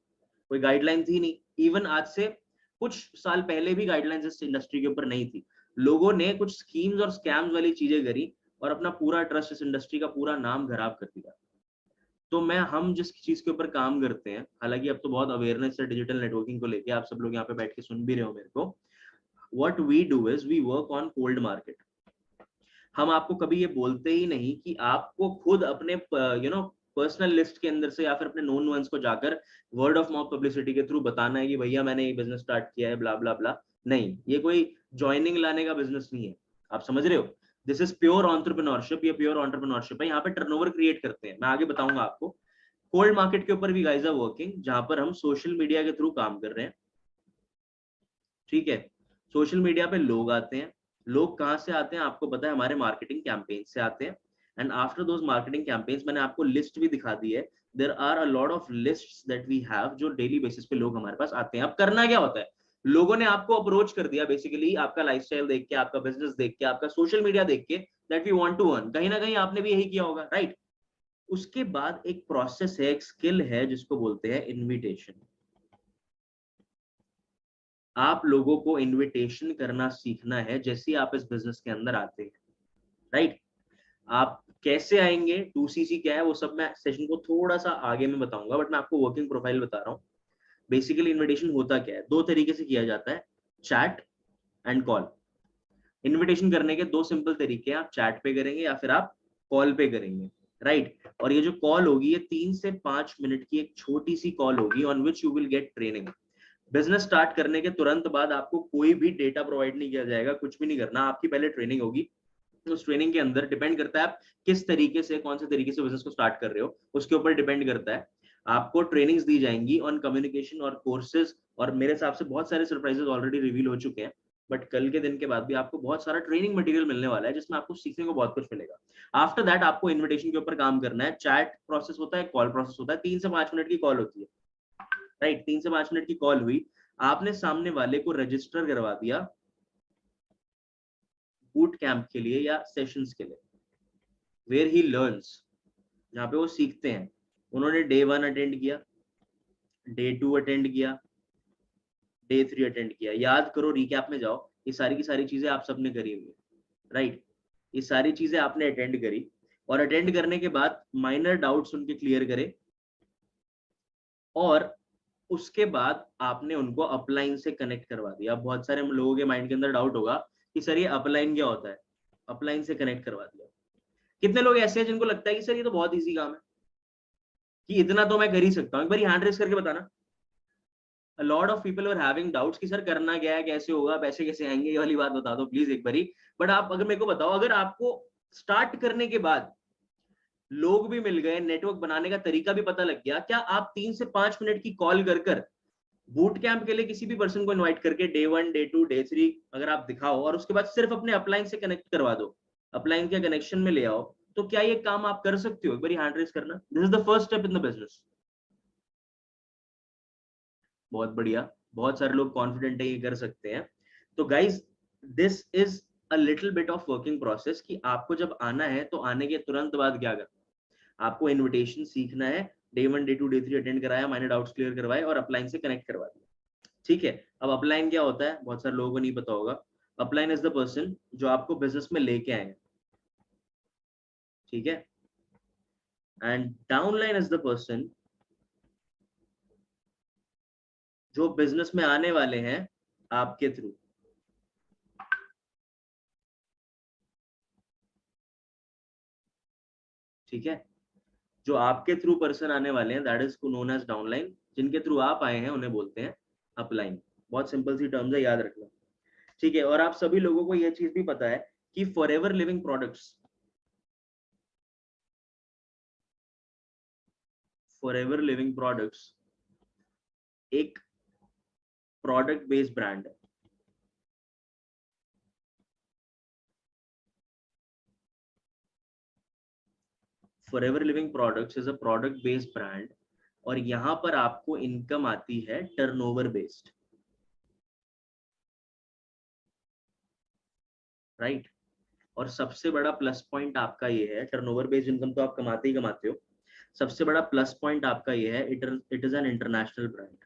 कोई गाइडलाइन थी नहीं। इवन आज से कुछ साल पहले भी गाइडलाइंस इस इंडस्ट्री के ऊपर नहीं थी। लोगों ने कुछ स्कीम्स और स्कैम्स वाली चीजें करी और अपना पूरा ट्रस्ट, इस इंडस्ट्री का पूरा नाम खराब कर दिया। तो हम जिस चीज के ऊपर काम करते हैं, हालांकि अब तो बहुत अवेयरनेस है डिजिटल नेटवर्किंग को लेके, आप सब लोग यहाँ पे बैठ के सुन भी रहे हो मेरे को। What we do is we work on cold market. हम आपको कभी ये बोलते ही नहीं कि आपको खुद अपने पर्सनल लिस्ट के अंदर से या फिर अपने नोन वंस को जाकर वर्ड ऑफ माउथ पब्लिसिटी के थ्रू बताना है कि भैया मैंने ये बिजनेस स्टार्ट किया है, ब्ला ब्ला ब्ला। नहीं, ये कोई ज्वाइनिंग लाने का बिजनेस नहीं है, आप समझ रहे हो। दिस इज प्योर एंटरप्रेन्योरशिप, ये प्योर एंटरप्रेन्योरशिप है। यहाँ पे टर्नओवर क्रिएट करते हैं, मैं आगे बताऊंगा आपको। कोल्ड मार्केट के ऊपर भी गाइस आर वर्किंग, जहां पर हम सोशल मीडिया के थ्रू काम कर रहे हैं, ठीक है। सोशल मीडिया पे लोग आते हैं, लोग कहाँ से आते हैं आपको पता है, हमारे मार्केटिंग कैंपेन से आते हैं। And after those marketing campaigns, मैंने आपको लिस्ट भी दिखा दी है, there are a lot of lists that we have, जो डेली बेसिस पे लोग हमारे पास आते हैं। अब करना क्या होता है, लोगों ने आपको अप्रोच कर दिया बेसिकली, आपका लाइफस्टाइल देख के, आपका बिजनेस देख के, आपका सोशल मीडिया देख के, that we want to earn. कहीं ना कहीं आपने भी यही किया होगा, राइट? उसके बाद एक प्रोसेस है, एक स्किल है जिसको बोलते हैं इनविटेशन। आप लोगों को इनविटेशन करना सीखना है जैसे आप इस बिजनेस के अंदर आते हैं, राइट? आप कैसे आएंगे, 2CC क्या है, वो सब मैं सेशन को थोड़ा सा आगे में बताऊंगा, बट मैं आपको वर्किंग प्रोफाइल बता रहा हूँ। बेसिकली इनविटेशन होता क्या है, दो तरीके से किया जाता है, चैट एंड कॉल। इनविटेशन करने के दो सिंपल तरीके हैं, आप चैट पे करेंगे या फिर आप कॉल पे करेंगे, राइट? और ये जो कॉल होगी ये 3 से 5 मिनट की एक छोटी सी कॉल होगी on which you will get training. Business start करने के तुरंत बाद आपको कोई भी डेटा प्रोवाइड नहीं किया जाएगा, कुछ भी नहीं करना, आपकी पहले ट्रेनिंग होगी। उस ट्रेनिंग के अंदर डिपेंड करता है आप किस तरीके से, कौन से तरीके से बिजनेस को स्टार्ट कर रहे हो, उसके ऊपर डिपेंड करता है। आपको ट्रेनिंग्स दी जाएंगी ऑन कम्युनिकेशन और कोर्सेज, और मेरे हिसाब से बहुत सारे सरप्राइजेस ऑलरेडी रिवील हो चुके हैं, बट कल के दिन के बाद भी आपको बहुत सारा ट्रेनिंग मटेरियल मिलने वाला है जिसमें आपको सीखने को बहुत कुछ मिलेगा। आफ्टर दैट आपको इन्विटेशन के ऊपर काम करना है। चैट प्रोसेस होता है, कॉल प्रोसेस होता है, 3 से 5 मिनट की कॉल होती है, राइट? 3 से 5 मिनट की कॉल हुई, आपने सामने वाले को रजिस्टर करवा दिया बूट कैंप के लिए या सेशंस के लिए, वेयर ही लर्न्स, जहाँ पे वो सीखते हैं। उन्होंने डे 1 अटेंड किया, डे 2 अटेंड किया, डे 3 अटेंड किया। याद करो, रिकैप में जाओ, ये सारी की सारी चीजें आप सबने करी हुई है, राइट? ये सारी चीजें आपने अटेंड करी, और अटेंड करने के बाद माइनर डाउट्स उनके क्लियर करे, और उसके बाद आपने उनको अपलाइन से कनेक्ट करवा दिया। अब बहुत सारे लोगों के माइंड के अंदर डाउट होगा कि सर ये अपलाइन क्या होता है? अपलाइन से कनेक्ट करवा दिया। कितने लोग ऐसे हैं जिनको लगता है कि सर ये तो बहुत इजी काम है, कि इतना तो मैं कर ही सकता हूँ? एक बार हैंड रेस करके बताना। A lot of people were having doubts कि सर करना क्या है, कैसे होगा, पैसे कैसे आएंगे, ये वाली बात बता दो प्लीज एक बारी। बट आप अगर मेरे को बताओ, अगर आपको स्टार्ट करने के बाद लोग भी मिल गए, नेटवर्क बनाने का तरीका भी पता लग गया, क्या आप 3 से 5 मिनट की कॉल कर बूट कैंप के लिए किसी भी पर्सन को इनवाइट करके डे 1, डे 2, डे 3 अगर आप दिखाओ, और उसके बाद सिर्फ अपने अपलाइन से कनेक्ट करवा दो, अपलाइन के कनेक्शन में ले आओ, तो क्या ये काम आप कर सकते हो? एक बार हैंड रेस करना। This is the first step in the business. बहुत बढ़िया, बहुत सारे लोग कॉन्फिडेंट है ये कर सकते हैं। तो guys, this is a little bit of working process, कि आपको जब आना है तो आने के तुरंत बाद क्या करना है, आपको इनविटेशन सीखना है। डे 1, डे 2, डे 3 अटेंड कराया, माइनर डाउट्स क्लियर करवाए, और अपलाइन से कनेक्ट करवा दिया, ठीक है? अब अपलाइन क्या होता है, बहुत सारे लोगों को नहीं पता होगा। अपलाइन इज द पर्सन जो आपको बिजनेस में लेके आए, ठीक है? And downline is the person जो बिजनेस में आने वाले हैं आपके थ्रू, ठीक है? जो आपके थ्रू पर्सन आने वाले हैं, that is known as downline. जिनके थ्रू आप आए हैं उन्हें बोलते हैं अपलाइन। बहुत सिंपल सी टर्म्स है, याद रखना, ठीक है? और आप सभी लोगों को यह चीज भी पता है कि forever Living products, forever Living products एक प्रोडक्ट बेस्ड ब्रांड है। Forever Living products is a product based brand, और यहां पर आपको इनकम आती है टर्नओवर बेस्ड, राइट? और सबसे बड़ा प्लस पॉइंट आपका ये है, टर्नओवर बेस्ड इनकम तो आप कमाते ही कमाते हो, सबसे बड़ा प्लस पॉइंट आपका ये है, it is an international brand.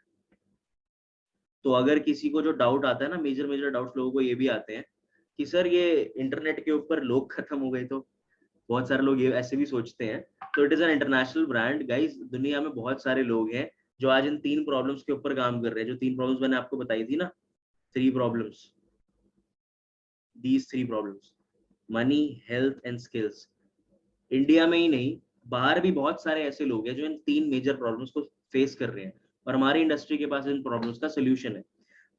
तो अगर किसी को जो डाउट आता है ना, मेजर मेजर डाउट्स लोगों को ये भी आते हैं कि सर ये इंटरनेट के ऊपर लोग खत्म हो गए, तो बहुत सारे लोग ये ऐसे भी सोचते हैं। तो it is an international brand guys. दुनिया में बहुत सारे लोग हैं जो आज इन 3 प्रॉब्लम्स के ऊपर काम कर रहे हैं, जो 3 प्रॉब्लम्स मैंने आपको बताई थी ना, 3 problems, these 3 problems, money, health and skills. India में ही नहीं, बाहर भी बहुत सारे ऐसे लोग हैं जो इन 3 मेजर प्रॉब्लम्स को फेस कर रहे हैं, और हमारी इंडस्ट्री के पास इन प्रॉब्लम्स का सोल्यूशन है।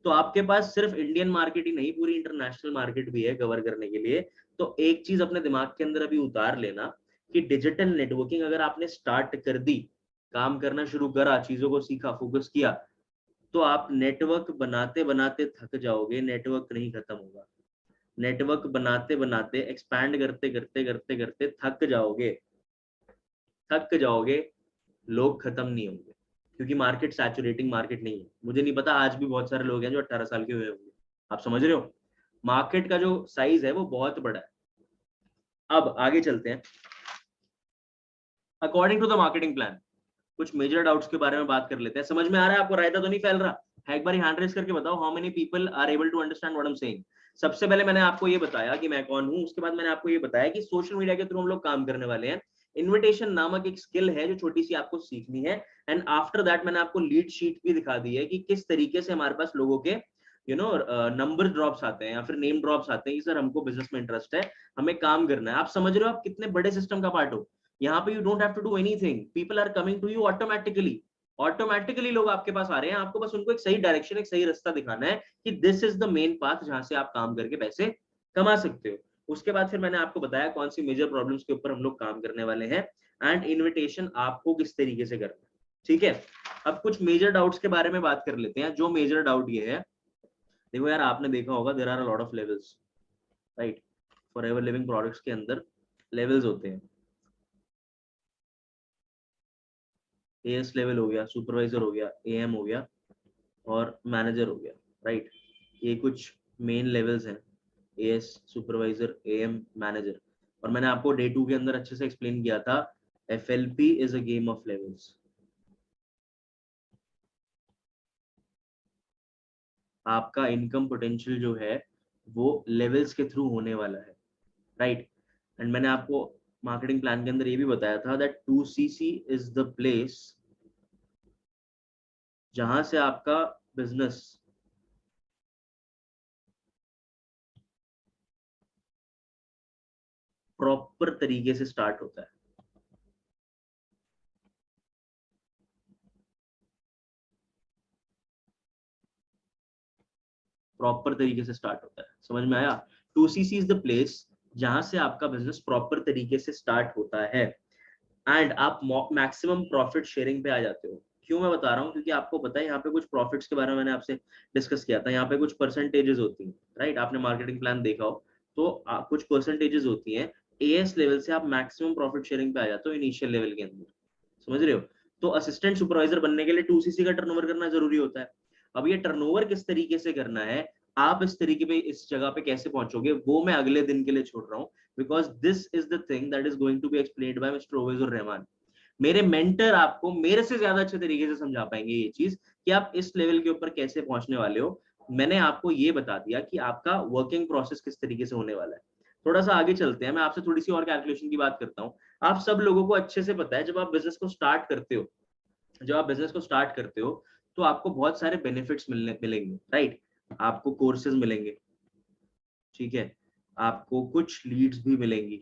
तो आपके पास सिर्फ इंडियन मार्केट ही नहीं, पूरी इंटरनेशनल मार्केट भी है कवर करने के लिए। तो एक चीज अपने दिमाग के अंदर अभी उतार लेना कि डिजिटल नेटवर्किंग अगर आपने स्टार्ट कर दी, काम करना शुरू करा, चीजों को सीखा, फोकस किया, तो आप नेटवर्क बनाते बनाते थक जाओगे, नेटवर्क नहीं खत्म होगा। नेटवर्क बनाते बनाते, एक्सपैंड करते करते करते करते थक जाओगे, थक जाओगे, लोग खत्म नहीं होंगे। क्योंकि मार्केट सैचुरेटिंग मार्केट नहीं है। मुझे नहीं पता, आज भी बहुत सारे लोग हैं जो 18 साल के हुए होंगे। आप समझ रहे हो, मार्केट का जो साइज है वो बहुत बड़ा है। अब आगे चलते हैं। According to the marketing plan, कुछ मेजर डाउट्स के बारे में बात कर लेते हैं। समझ में आ रहा है आपको? रायता तो नहीं फैल रहा है? एक बार हैंड रेज करके बताओ, how many people are able to understand what I am saying. सबसे पहले मैंने आपको ये बताया कि मैं कौन हूं, उसके बाद मैंने आपको ये बताया कि सोशल मीडिया के थ्रू हम लोग काम करने वाले हैं। इन्विटेशन नामक एक स्किल है जो छोटी सी आपको सीखनी है। एंड आफ्टर दैट मैंने आपको लीड शीट भी दिखा दी है कि किस तरीके से हमारे पास लोगों के नंबर ड्रॉप्स आते हैं या फिर नेम ड्रॉप्स आते हैं कि सर हमको बिजनेस में इंटरेस्ट है, हमें काम करना है। आप समझ रहे हो आप कितने बड़े सिस्टम का पार्ट हो? यहाँ पे you don't have to do anything, people are coming to you automatically. Automatically लोग आपके पास आ रहे हैं, आपको बस उनको एक सही डायरेक्शन, एक सही रास्ता दिखाना है कि this is the main path जहां से आप काम करके पैसे कमा सकते हो। उसके बाद फिर मैंने आपको बताया कौन सी मेजर प्रॉब्लम्स के ऊपर हम लोग काम करने वाले हैं एंड इन्विटेशन आपको किस तरीके से करना है। ठीक है, अब कुछ मेजर डाउट्स के बारे में बात कर लेते हैं। जो मेजर डाउट ये है, देखो यार आपने देखा होगा there are a lot of levels, right? Forever Living Products के अंदर लेवल्स होते हैं। एएस लेवल हो गया, सुपरवाइजर हो गया, एएम हो गया और मैनेजर हो गया, राइट? ये कुछ मेन लेवल्स हैं, एएस, सुपरवाइजर, एएम, मैनेजर। और मैंने आपको डे 2 के अंदर अच्छे से एक्सप्लेन किया था, FLP is a game of levels. आपका इनकम पोटेंशियल जो है वो लेवल्स के थ्रू होने वाला है, राइट? एंड मैंने आपको मार्केटिंग प्लान के अंदर ये भी बताया था that 2CC is the place जहां से आपका बिजनेस प्रॉपर तरीके से स्टार्ट होता है। प्रॉपर तरीके से स्टार्ट होता है, समझ में आया? 2CC इज द प्लेस जहां से आपका बिजनेस प्रॉपर तरीके से स्टार्ट होता है एंड आप मैक्सिमम प्रॉफिट शेयरिंग पे आ जाते हो। क्यों मैं बता रहा हूँ? क्योंकि आपको पता है यहाँ पे कुछ प्रॉफिट्स के बारे में मैंने आपसे डिस्कस किया था। यहाँ पे कुछ परसेंटेजेस होती हैं, राइट? आपने मार्केटिंग प्लान देखा हो तो कुछ परसेंटेजेस होती हैं। एएस लेवल से आप मैक्सिमम प्रॉफिट शेयरिंग पे आ जाते हो इनिशियल लेवल के अंदर, समझ रहे हो? तो असिस्टेंट सुपरवाइजर बनने के लिए 2CC का टर्नओवर करना जरूरी होता है। अब ये टर्नओवर किस तरीके से करना है, आप इस तरीके पे इस जगह पे कैसे पहुंचोगे, वो मैं अगले दिन के लिए छोड़ रहा हूँ। Because this is the thing that is going to be explained by mister Owaisur Rahman. मेरे मेंटर आपको मेरे से ज्यादा अच्छे तरीके से समझा पाएंगे ये चीज कि आप इस लेवल के ऊपर कैसे पहुंचने वाले हो। मैंने आपको ये बता दिया कि आपका वर्किंग प्रोसेस किस तरीके से होने वाला है। थोड़ा सा आगे चलते हैं, मैं आपसे थोड़ी सी और कैलकुलेशन की बात करता हूँ। आप सब लोगों को अच्छे से पता है, जब आप बिजनेस को स्टार्ट करते हो, जब आप बिजनेस को स्टार्ट करते हो तो आपको बहुत सारे बेनिफिट्स मिलेंगे, राइट? आपको कोर्सेज मिलेंगे, ठीक है? आपको कुछ लीड्स भी मिलेंगी,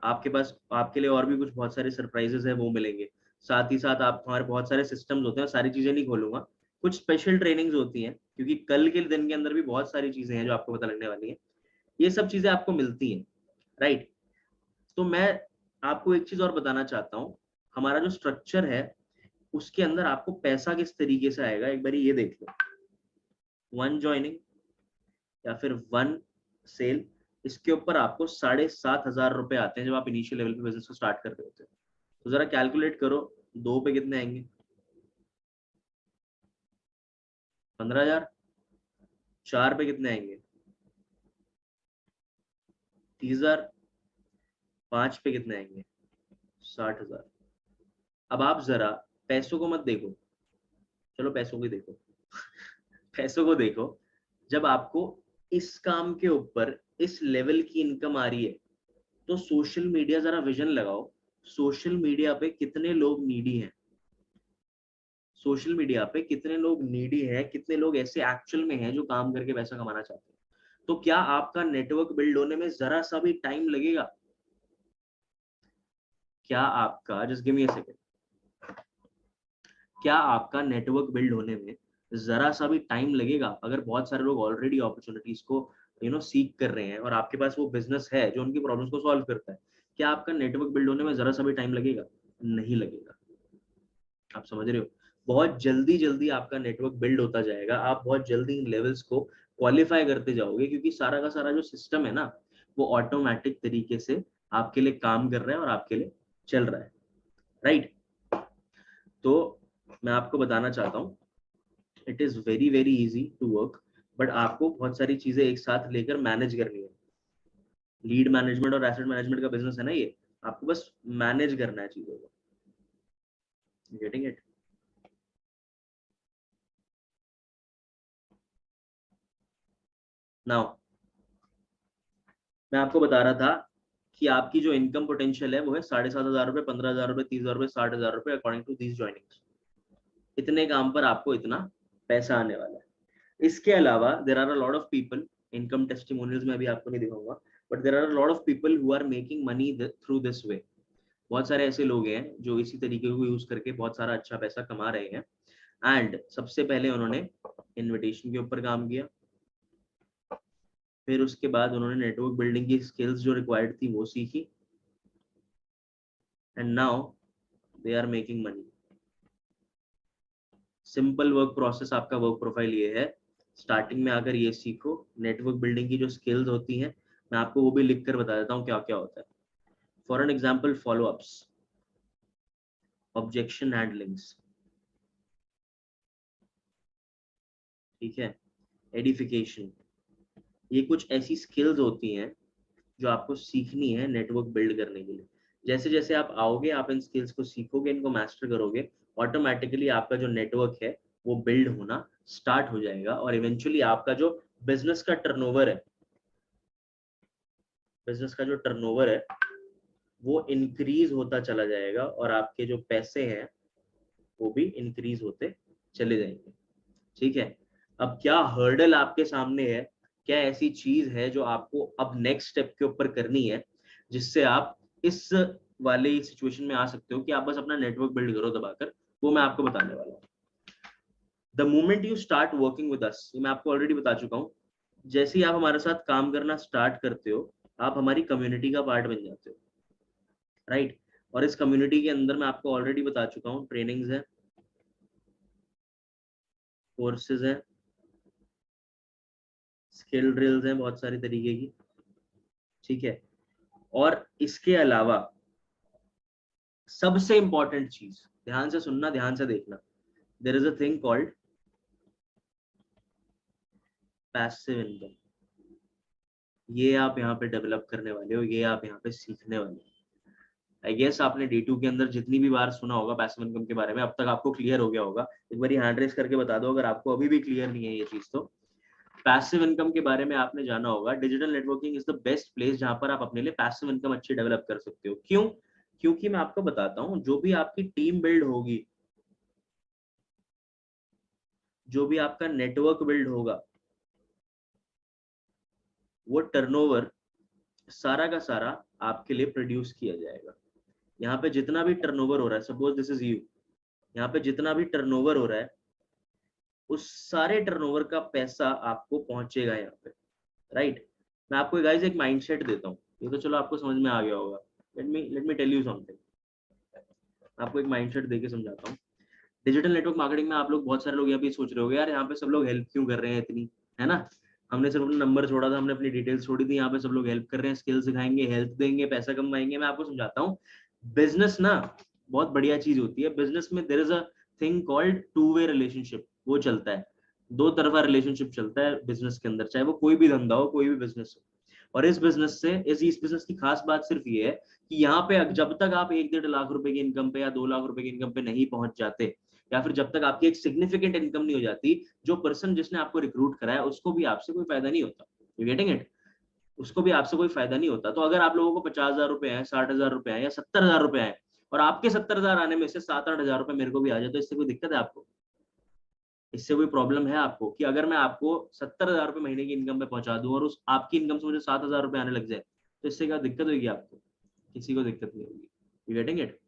आपके पास आपके लिए और भी कुछ बहुत सारे सरप्राइजेस है वो मिलेंगे। साथ ही साथ आप हमारे बहुत सारे सिस्टम्स होते हैं, सारी चीजें नहीं खोलूंगा। कुछ स्पेशल ट्रेनिंग्स होती हैं क्योंकि कल के दिन के अंदर भी बहुत सारी चीजें हैं जो आपको पता लगने वाली है। ये सब चीजें आपको मिलती हैं, राइट? तो मैं आपको एक चीज और बताना चाहता हूँ, हमारा जो स्ट्रक्चर है उसके अंदर आपको पैसा किस तरीके से आएगा एक बार ये देख लो। 1 ज्वाइनिंग या फिर 1 सेल, इसके ऊपर आपको 7,500 रुपए आते हैं जब आप इनिशियल लेवल पे बिजनेस को स्टार्ट कर रहे होते हैं। तो जरा कैलकुलेट करो, 2 पे कितने आएंगे? 15,000। 4 पे कितने आएंगे? 30,000। 5 पे कितने आएंगे? 60,000। अब आप जरा पैसों को मत देखो, चलो पैसों को ही देखो। पैसों को देखो, जब आपको इस काम के ऊपर इस लेवल की इनकम आ रही है तो सोशल मीडिया, जरा विजन लगाओ, सोशल मीडिया पे कितने लोग नीडी हैं? सोशल मीडिया पे कितने लोग नीडी हैं, कितने लोग ऐसे एक्चुअल में हैं जो काम करके पैसा कमाना चाहते हैं? तो क्या आपका नेटवर्क बिल्ड होने में जरा सा भी टाइम लगेगा? क्या आपका, just give me a second, क्या आपका नेटवर्क बिल्ड होने में जरा सा भी टाइम लगेगा? अगर बहुत सारे लोग ऑलरेडी अपॉर्चुनिटीज को सीख कर रहे हैं और आपके पास वो बिजनेस है जो उनकी प्रॉब्लम्स को सॉल्व करता है, क्या आपका नेटवर्क बिल्ड होने में जरा सा भी टाइम लगेगा? नहीं लगेगा। आप समझ रहे हो? बहुत जल्दी जल्दी आपका नेटवर्क बिल्ड होता जाएगा, आप बहुत जल्दी इन लेवल्स को क्वालिफाई करते जाओगे क्योंकि सारा का सारा जो सिस्टम है ना वो ऑटोमेटिक तरीके से आपके लिए काम कर रहा है और आपके लिए चल रहा है, राइट? तो मैं आपको बताना चाहता हूँ, it is very very easy to work, but आपको बहुत सारी चीजें एक साथ लेकर मैनेज करनी है। लीड मैनेजमेंट और एसेट मैनेजमेंट का बिजनेस है ना ये, आपको बस मैनेज करना है चीजों को। Getting it? नाउ मैं आपको बता रहा था कि आपकी जो इनकम पोटेंशियल है वो है 7,500 रुपए, 15,000 रुपए, 30,000 रुपए, 60,000 रुपए, अकॉर्डिंग टू दीज जॉइनिंग्स। इतने काम पर आपको इतना पैसा आने वाला है। इसके अलावा there are a lot of people, income testimonials में भी आपको नहीं दिखाऊंगा, but there are a lot of people who are making money through this way. बहुत सारे ऐसे लोग हैं जो इसी तरीके को यूज करके बहुत सारा अच्छा पैसा कमा रहे हैं। एंड सबसे पहले उन्होंने इन्विटेशन के ऊपर काम किया, फिर उसके बाद उन्होंने नेटवर्क बिल्डिंग की स्किल्स जो रिक्वायर्ड थी वो सीखी, and now they are making money. Simple work process, आपका वर्क प्रोफाइल ये है। स्टार्टिंग में आकर ये सीखो, नेटवर्क बिल्डिंग की जो स्किल्स होती हैं मैं आपको वो भी लिख कर बता देता हूँ क्या क्या होता है। For an example, follow ups, objection handlings, ठीक है, एडिफिकेशन, ये कुछ ऐसी स्किल्स होती हैं जो आपको सीखनी है नेटवर्क बिल्ड करने के लिए। जैसे जैसे आप आओगे, आप इन स्किल्स को सीखोगे, इनको मास्टर करोगे, ऑटोमेटिकली आपका जो नेटवर्क है वो बिल्ड होना स्टार्ट हो जाएगा, और इवेंचुअली आपका जो बिजनेस का टर्नओवर है, बिजनेस का जो टर्नओवर है वो इंक्रीज होता चला जाएगा, और आपके जो पैसे हैं वो भी इंक्रीज होते चले जाएंगे। ठीक है, अब क्या हर्डल आपके सामने है, क्या ऐसी चीज है जो आपको अब नेक्स्ट स्टेप के ऊपर करनी है जिससे आप इस वाले सिचुएशन में आ सकते हो कि आप बस अपना नेटवर्क बिल्ड करो दबाकर, वो मैं आपको बताने वाला हूँ। The moment you start working with us, ये मैं आपको ऑलरेडी बता चुका हूँ, जैसे ही आप हमारे साथ काम करना स्टार्ट करते हो आप हमारी कम्युनिटी का पार्ट बन जाते हो, राइट? और इस कम्युनिटी के अंदर मैं आपको ऑलरेडी बता चुका हूँ, ट्रेनिंग्स है, कोर्सेज है, स्किल ड्रिल्स हैं बहुत सारी तरीके की, ठीक है। और इसके अलावा सबसे इंपॉर्टेंट चीज, ध्यान से सुनना, ध्यान से देखना, there is a thing called passive income. ये आप यहाँ पे डेवलप करने वाले हो, ये आप यहाँ पे सीखने वाले हो। आई गेस आपने D2 के अंदर जितनी भी बार सुना होगा पैसिव इनकम के बारे में, अब तक आपको क्लियर हो गया होगा। एक बार हैंड रेस करके बता दो अगर आपको अभी भी क्लियर नहीं है ये चीज। तो पैसिव इनकम के बारे में आपने जाना होगा, digital networking is the best place जहां पर आप अपने लिए पैसिव इनकम अच्छी डेवलप कर सकते हो। क्यों? क्योंकि मैं आपको बताता हूँ, जो भी आपकी टीम बिल्ड होगी, जो भी आपका नेटवर्क बिल्ड होगा, वो टर्नओवर सारा का सारा आपके लिए प्रोड्यूस किया जाएगा। यहाँ पे जितना भी टर्नओवर हो रहा है, सपोज दिस इज यू, यहाँ पे जितना भी टर्नओवर हो रहा है उस सारे टर्नओवर का पैसा आपको पहुंचेगा यहाँ पे, राइट? मैं आपको गाइस एक माइंडसेट देता हूँ, ये तो चलो आपको समझ में आ गया होगा। Let me tell you something, आपको एक माइंडसेट देके समझाता हूँ। डिजिटल नेटवर्क मार्केटिंग में आप लोग, बहुत सारे लोग यहाँ पे सोच रहे होंगे यार यहाँ पे सब लोग हेल्प क्यों कर रहे हैं इतनी, है ना? हमने सिर्फ अपना नंबर छोड़ा था, हमने अपनी डिटेल्स छोड़ी थी, यहाँ पे सब लोग हेल्प कर रहे हैं, स्किल सिखाएंगे, हेल्प देंगे, पैसा कमाएंगे। मैं आपको समझाता हूँ, बिजनेस ना बहुत बढ़िया चीज होती है। बिजनेस में there is a thing called two way relationship, वो चलता है, दो तरफा रिलेशनशिप चलता है बिजनेस के अंदर, चाहे वो कोई भी धंधा हो, कोई भी बिजनेस हो। और इस बिजनेस से, इस बिजनेस की खास बात सिर्फ ये है कि यहाँ पे जब तक आप 1-1.5 लाख रुपए की इनकम पे या 2 लाख रुपए की इनकम पे नहीं पहुंच जाते, या फिर जब तक आपकी एक सिग्निफिकेंट इनकम नहीं हो जाती, जो पर्सन जिसने आपको रिक्रूट करा है उसको भी आपसे कोई फायदा नहीं होता। You getting it? उसको भी आपसे कोई फायदा नहीं होता। तो अगर आप लोगों को 50,000 रुपए है, 60,000 रुपए है, या 70,000 रुपए है, और आपके 70,000 आने में से 7-8 हजार रुपए मेरे को भी आ जाए, तो इससे कोई दिक्कत है आपको? इससे कोई प्रॉब्लम है आपको कि अगर मैं आपको 70,000 रुपए महीने की इनकम पे पहुंचा दूं और उस आपकी इनकम से मुझे 7,000 रुपए आने लग जाए, तो इससे क्या दिक्कत होगी आपको? किसी को दिक्कत नहीं होगी। You getting it?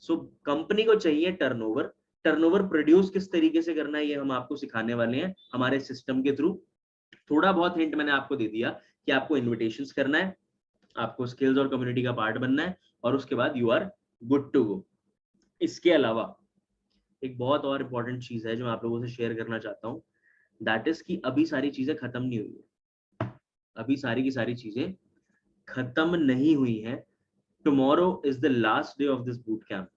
So company को चाहिए टर्नओवर। टर्नओवर प्रोड्यूस किस तरीके से करना है ये हम आपको सिखाने वाले हैं हमारे सिस्टम के थ्रू। थोड़ा बहुत हिंट मैंने आपको दे दिया कि आपको इन्विटेशंस करना है, आपको स्किल्स और कम्युनिटी का पार्ट बनना है, और उसके बाद you are good to go. इसके अलावा एक बहुत और इंपॉर्टेंट चीज है जो मैं आप लोगों से शेयर करना चाहता हूँ, दैट इज कि अभी सारी चीजें खत्म नहीं हुई है। अभी सारी की सारी चीजें खत्म नहीं हुई हैं। Tomorrow is the last day of this boot camp.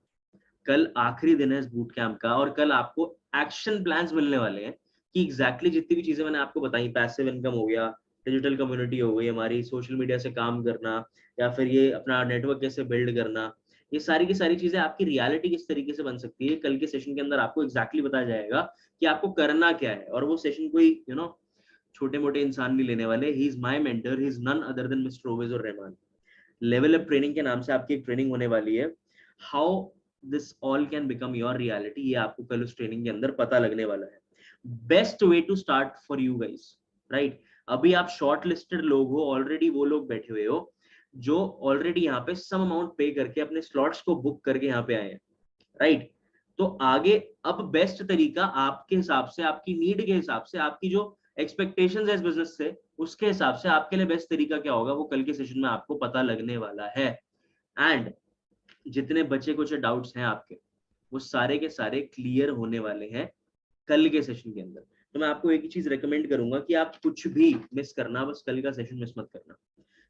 कल आखिरी दिन है इस बूट कैंप का और कल आपको एक्शन प्लान्स मिलने वाले हैं कि एग्जैक्टली जितनी भी चीजें मैंने आपको बताई, पैसिव इनकम हो गया, डिजिटल कम्युनिटी हो गई, हमारी सोशल मीडिया से काम करना, या फिर ये अपना नेटवर्क कैसे बिल्ड करना, ये सारी की सारी चीजें आपकी रियलिटी किस तरीके से बन सकती है, कल के सेशन के अंदर आपको एग्जैक्टली बताया जाएगा कि आपको करना क्या है। और वो सेशन कोई छोटे मोटे इंसान नहीं लेने वाले। He is my mentor, he is none other than mister Owais और रहमान। लेवल अप ट्रेनिंग के नाम से आपकी एक ट्रेनिंग होने वाली है। How this all can become your reality, ये आपको कल उस ट्रेनिंग के अंदर पता लगने वाला है। Best way to start for you guys, right? अभी आप शॉर्ट लिस्टेड लोग हो, ऑलरेडी वो लोग बैठे हुए हो जो ऑलरेडी यहाँ पे सम अमाउंट पे करके अपने स्लॉट्स को बुक करके यहाँ पे आए हैं, राइट? तो आगे अब बेस्ट तरीका आपके हिसाब से, आपकी नीड के हिसाब से, आपकी जो एक्सपेक्टेशंस है इस बिजनेस से, उसके हिसाब से आपके लिए बेस्ट तरीका क्या होगा वो कल के सेशन में आपको पता लगने वाला है। एंड जितने बचे कुछ डाउट्स हैं आपके, वो सारे के सारे क्लियर होने वाले हैं कल के सेशन के अंदर। तो मैं आपको एक ही चीज रेकमेंड करूंगा कि आप कुछ भी मिस करना, बस कल का सेशन मिस मत करना,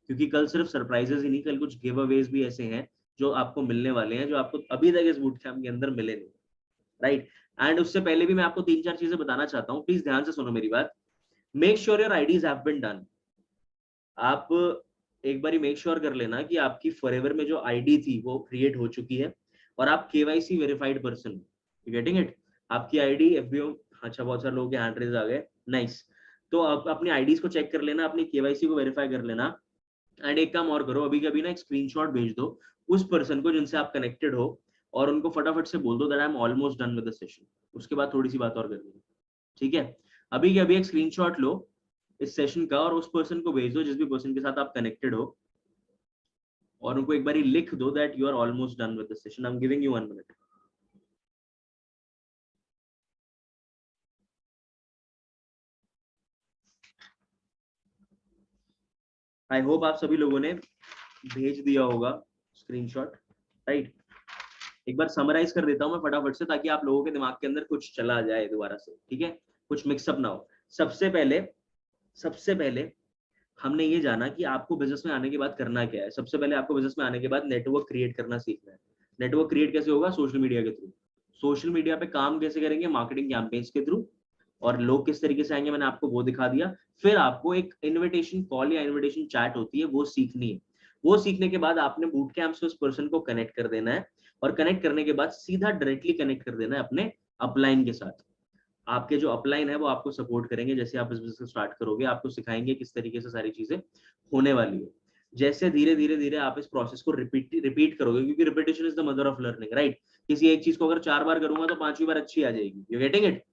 क्योंकि कल सिर्फ सरप्राइजेस ही नहीं, कल कुछ गिव अवेज भी ऐसे हैं जो आपको मिलने वाले हैं, जो आपको अभी तक इस बूट कैंप के अंदर मिले नहीं, राइट? एंड उससे पहले भी मैं आपको 3-4 चीजें बताना चाहता हूँ, प्लीज ध्यान से सुनो मेरी बात। Make sure your IDs have been done. आप एक बारी मेक श्योर कर लेना कि आपकी फॉरएवर में जो आईडी थी वो क्रिएट हो चुकी है और आप KYC verified person, you getting it? आपकी आईडी एफबीओ, अच्छा बहुत सारे लोगों के हैंड रेज आ गए, नाइस। तो आप अपनी आईडीज को चेक कर लेना, अपनी केवाईसी को वेरीफाई कर लेना। एंड एक काम और करो, अभी कभी ना एक स्क्रीनशॉट भेज दो उस पर्सन को जिनसे आप कनेक्टेड हो, और उनको फटाफट से बोल दो that I am almost done with the session. उसके बाद थोड़ी सी बात और करनी है, ठीक है? अभी के अभी एक स्क्रीनशॉट लो इस सेशन का और उस पर्सन को भेज दो जिस भी पर्सन के साथ आप कनेक्टेड हो, और उनको एक बारी लिख दो that you are almost done with the session. I am giving you 1 minute. I hope आप सभी लोगों ने भेज दिया होगा स्क्रीनशॉट, राइट? एक बार समराइज कर देता हूं मैं फटाफट से, ताकि आप लोगों के दिमाग के अंदर कुछ चला जाए दोबारा से, ठीक है? कुछ मिक्सअप ना हो। सबसे पहले हमने ये जाना कि आपको बिजनेस में आने के बाद करना क्या है। सबसे पहले आपको बिजनेस में आने के बाद नेटवर्क क्रिएट करना सीखना है। नेटवर्क क्रिएट कैसे होगा? सोशल मीडिया के थ्रू। सोशल मीडिया पे काम कैसे करेंगे? मार्केटिंग कैंपेन्स के थ्रू। और लोग किस तरीके से आएंगे मैंने आपको वो दिखा दिया। फिर आपको एक इनविटेशन कॉल या इनविटेशन चैट होती है, वो सीखनी है। वो सीखने के बाद आपने बूट कैंप से उस पर्सन को कनेक्ट कर देना है, और कनेक्ट करने के बाद सीधा डायरेक्टली कनेक्ट कर देना है अपने अपलाइन के साथ। आपके जो अपलाइन है वो आपको सपोर्ट करेंगे, जैसे आप इस बिजनेस स्टार्ट करोगे आपको सिखाएंगे किस तरीके से सारी चीजें होने वाली है। जैसे धीरे धीरे धीरे आप इस प्रोसेस को रिपीट करोगे, क्योंकि repetition is the mother of learning, right? किसी एक चीज को अगर 4 बार करूंगा तो 5वीं बार अच्छी आ जाएगी, यू गेटिंग इट?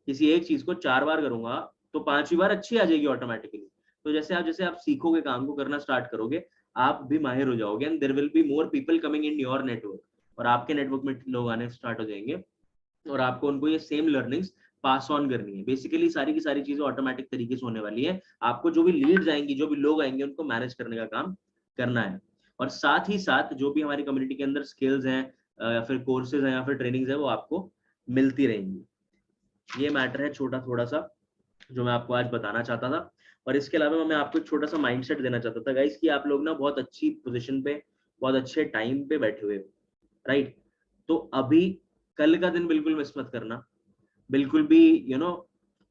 किसी एक चीज को 4 बार करूंगा तो 5वीं बार अच्छी आ जाएगी ऑटोमेटिकली। तो जैसे आप सीखोगे, काम को करना स्टार्ट करोगे, आप भी माहिर हो जाओगे, and there will be more people coming in your network, और आपके नेटवर्क में लोग आने स्टार्ट हो जाएंगे, और आपको उनको ये सेम लर्निंग्स पास ऑन करनी है। बेसिकली सारी की सारी चीजें ऑटोमेटिक तरीके से होने वाली है। आपको जो भी लीड्स आएंगी, जो भी लोग आएंगे, उनको मैनेज करने का काम करना है। और साथ ही साथ जो भी हमारी कम्युनिटी के अंदर स्किल्स हैं या फिर कोर्सेज हैं या फिर ट्रेनिंग्स है, वो आपको मिलती रहेंगी। ये मैटर है छोटा थोड़ा सा जो मैं आपको आज बताना चाहता था। और इसके अलावा मैं आपको एक छोटा सा माइंडसेट देना चाहता था गाइस, कि आप लोग ना बहुत अच्छी पोजीशन पे, बहुत अच्छे टाइम पे बैठे हुए हो, राइट? तो अभी कल का दिन बिल्कुल मिस मत करना, बिल्कुल भी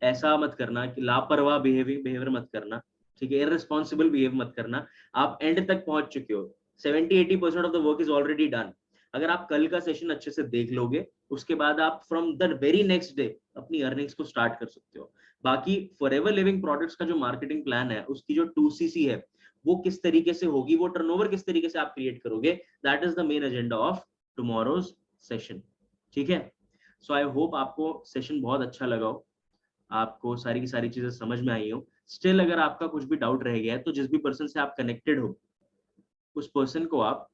ऐसा मत करना कि लापरवाह बिहेवियर मत करना, ठीक है? इररिस्पॉन्सिबल बिहेव मत करना। आप एंड तक पहुंच चुके हो, 70-80% of the work is already done. अगर आप कल का सेशन अच्छे से देख लोगे, उसके बाद आप from the very next day अपनी अर्निंग्स को स्टार्ट कर सकते हो। बाकी फॉरएवर लिविंग प्रोडक्ट्स का जो मार्केटिंग प्लान है, उसकी जो 2cc है, वो किस तरीके से होगी, वो टर्नओवर किस तरीके से आप क्रिएट करोगे, that is the main agenda of tomorrow's session, ठीक है? सो आई होप आपको सेशन बहुत अच्छा लगा हो, आपको सारी की सारी चीजें समझ में आई हो। स्टिल अगर आपका कुछ भी डाउट रह गया है, तो जिस भी पर्सन से आप कनेक्टेड हो, उस पर्सन को आप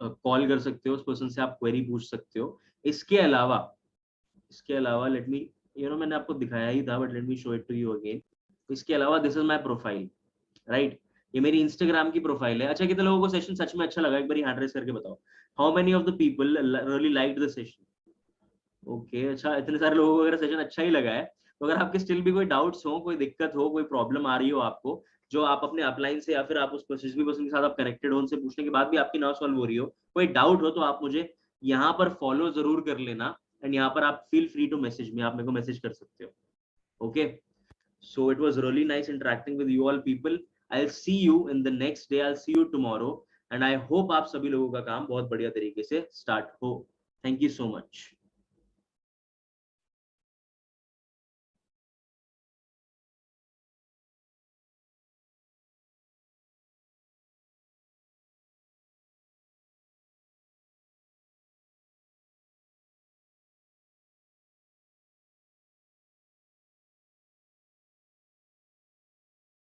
कॉल कर सकते हो, उस पर्सन से आप क्वेरी पूछ सकते हो। इसके अलावा लेट मी मैंने आपको दिखाया ही था, but let me show it to you again. इसके अलावा this is my profile, right? ये मेरी इंस्टाग्राम की प्रोफाइल है। अच्छा, कितने लोगों को सेशन सच में अच्छा लगा? एक बार हैंड रेज करके बताओ। How many of the people really liked the session? Okay, अच्छा, इतने सारे लोगों को अगर सेशन अच्छा ही लगा है, तो अगर आपके स्टिल भी कोई डाउट्स हो, कोई दिक्कत हो, कोई प्रॉब्लम आ रही हो आपको, जो आप अपने अपलाइन से या फिर आप उस जिस भी पर्सन के साथ आप कनेक्टेड हो, उनसे पूछने के बाद भी आपकी ना सॉल्व हो रही हो, कोई डाउट हो, तो आप मुझे यहाँ पर फॉलो जरूर कर लेना, एंड यहाँ पर आप feel free to message me, आप मेरे को मैसेज कर सकते हो. Okay, so it was really nice interacting with you all people. I will see you in the next day, I will see you tomorrow, and I hope आप सभी लोगों का काम बहुत बढ़िया तरीके से स्टार्ट हो. Thank you so much.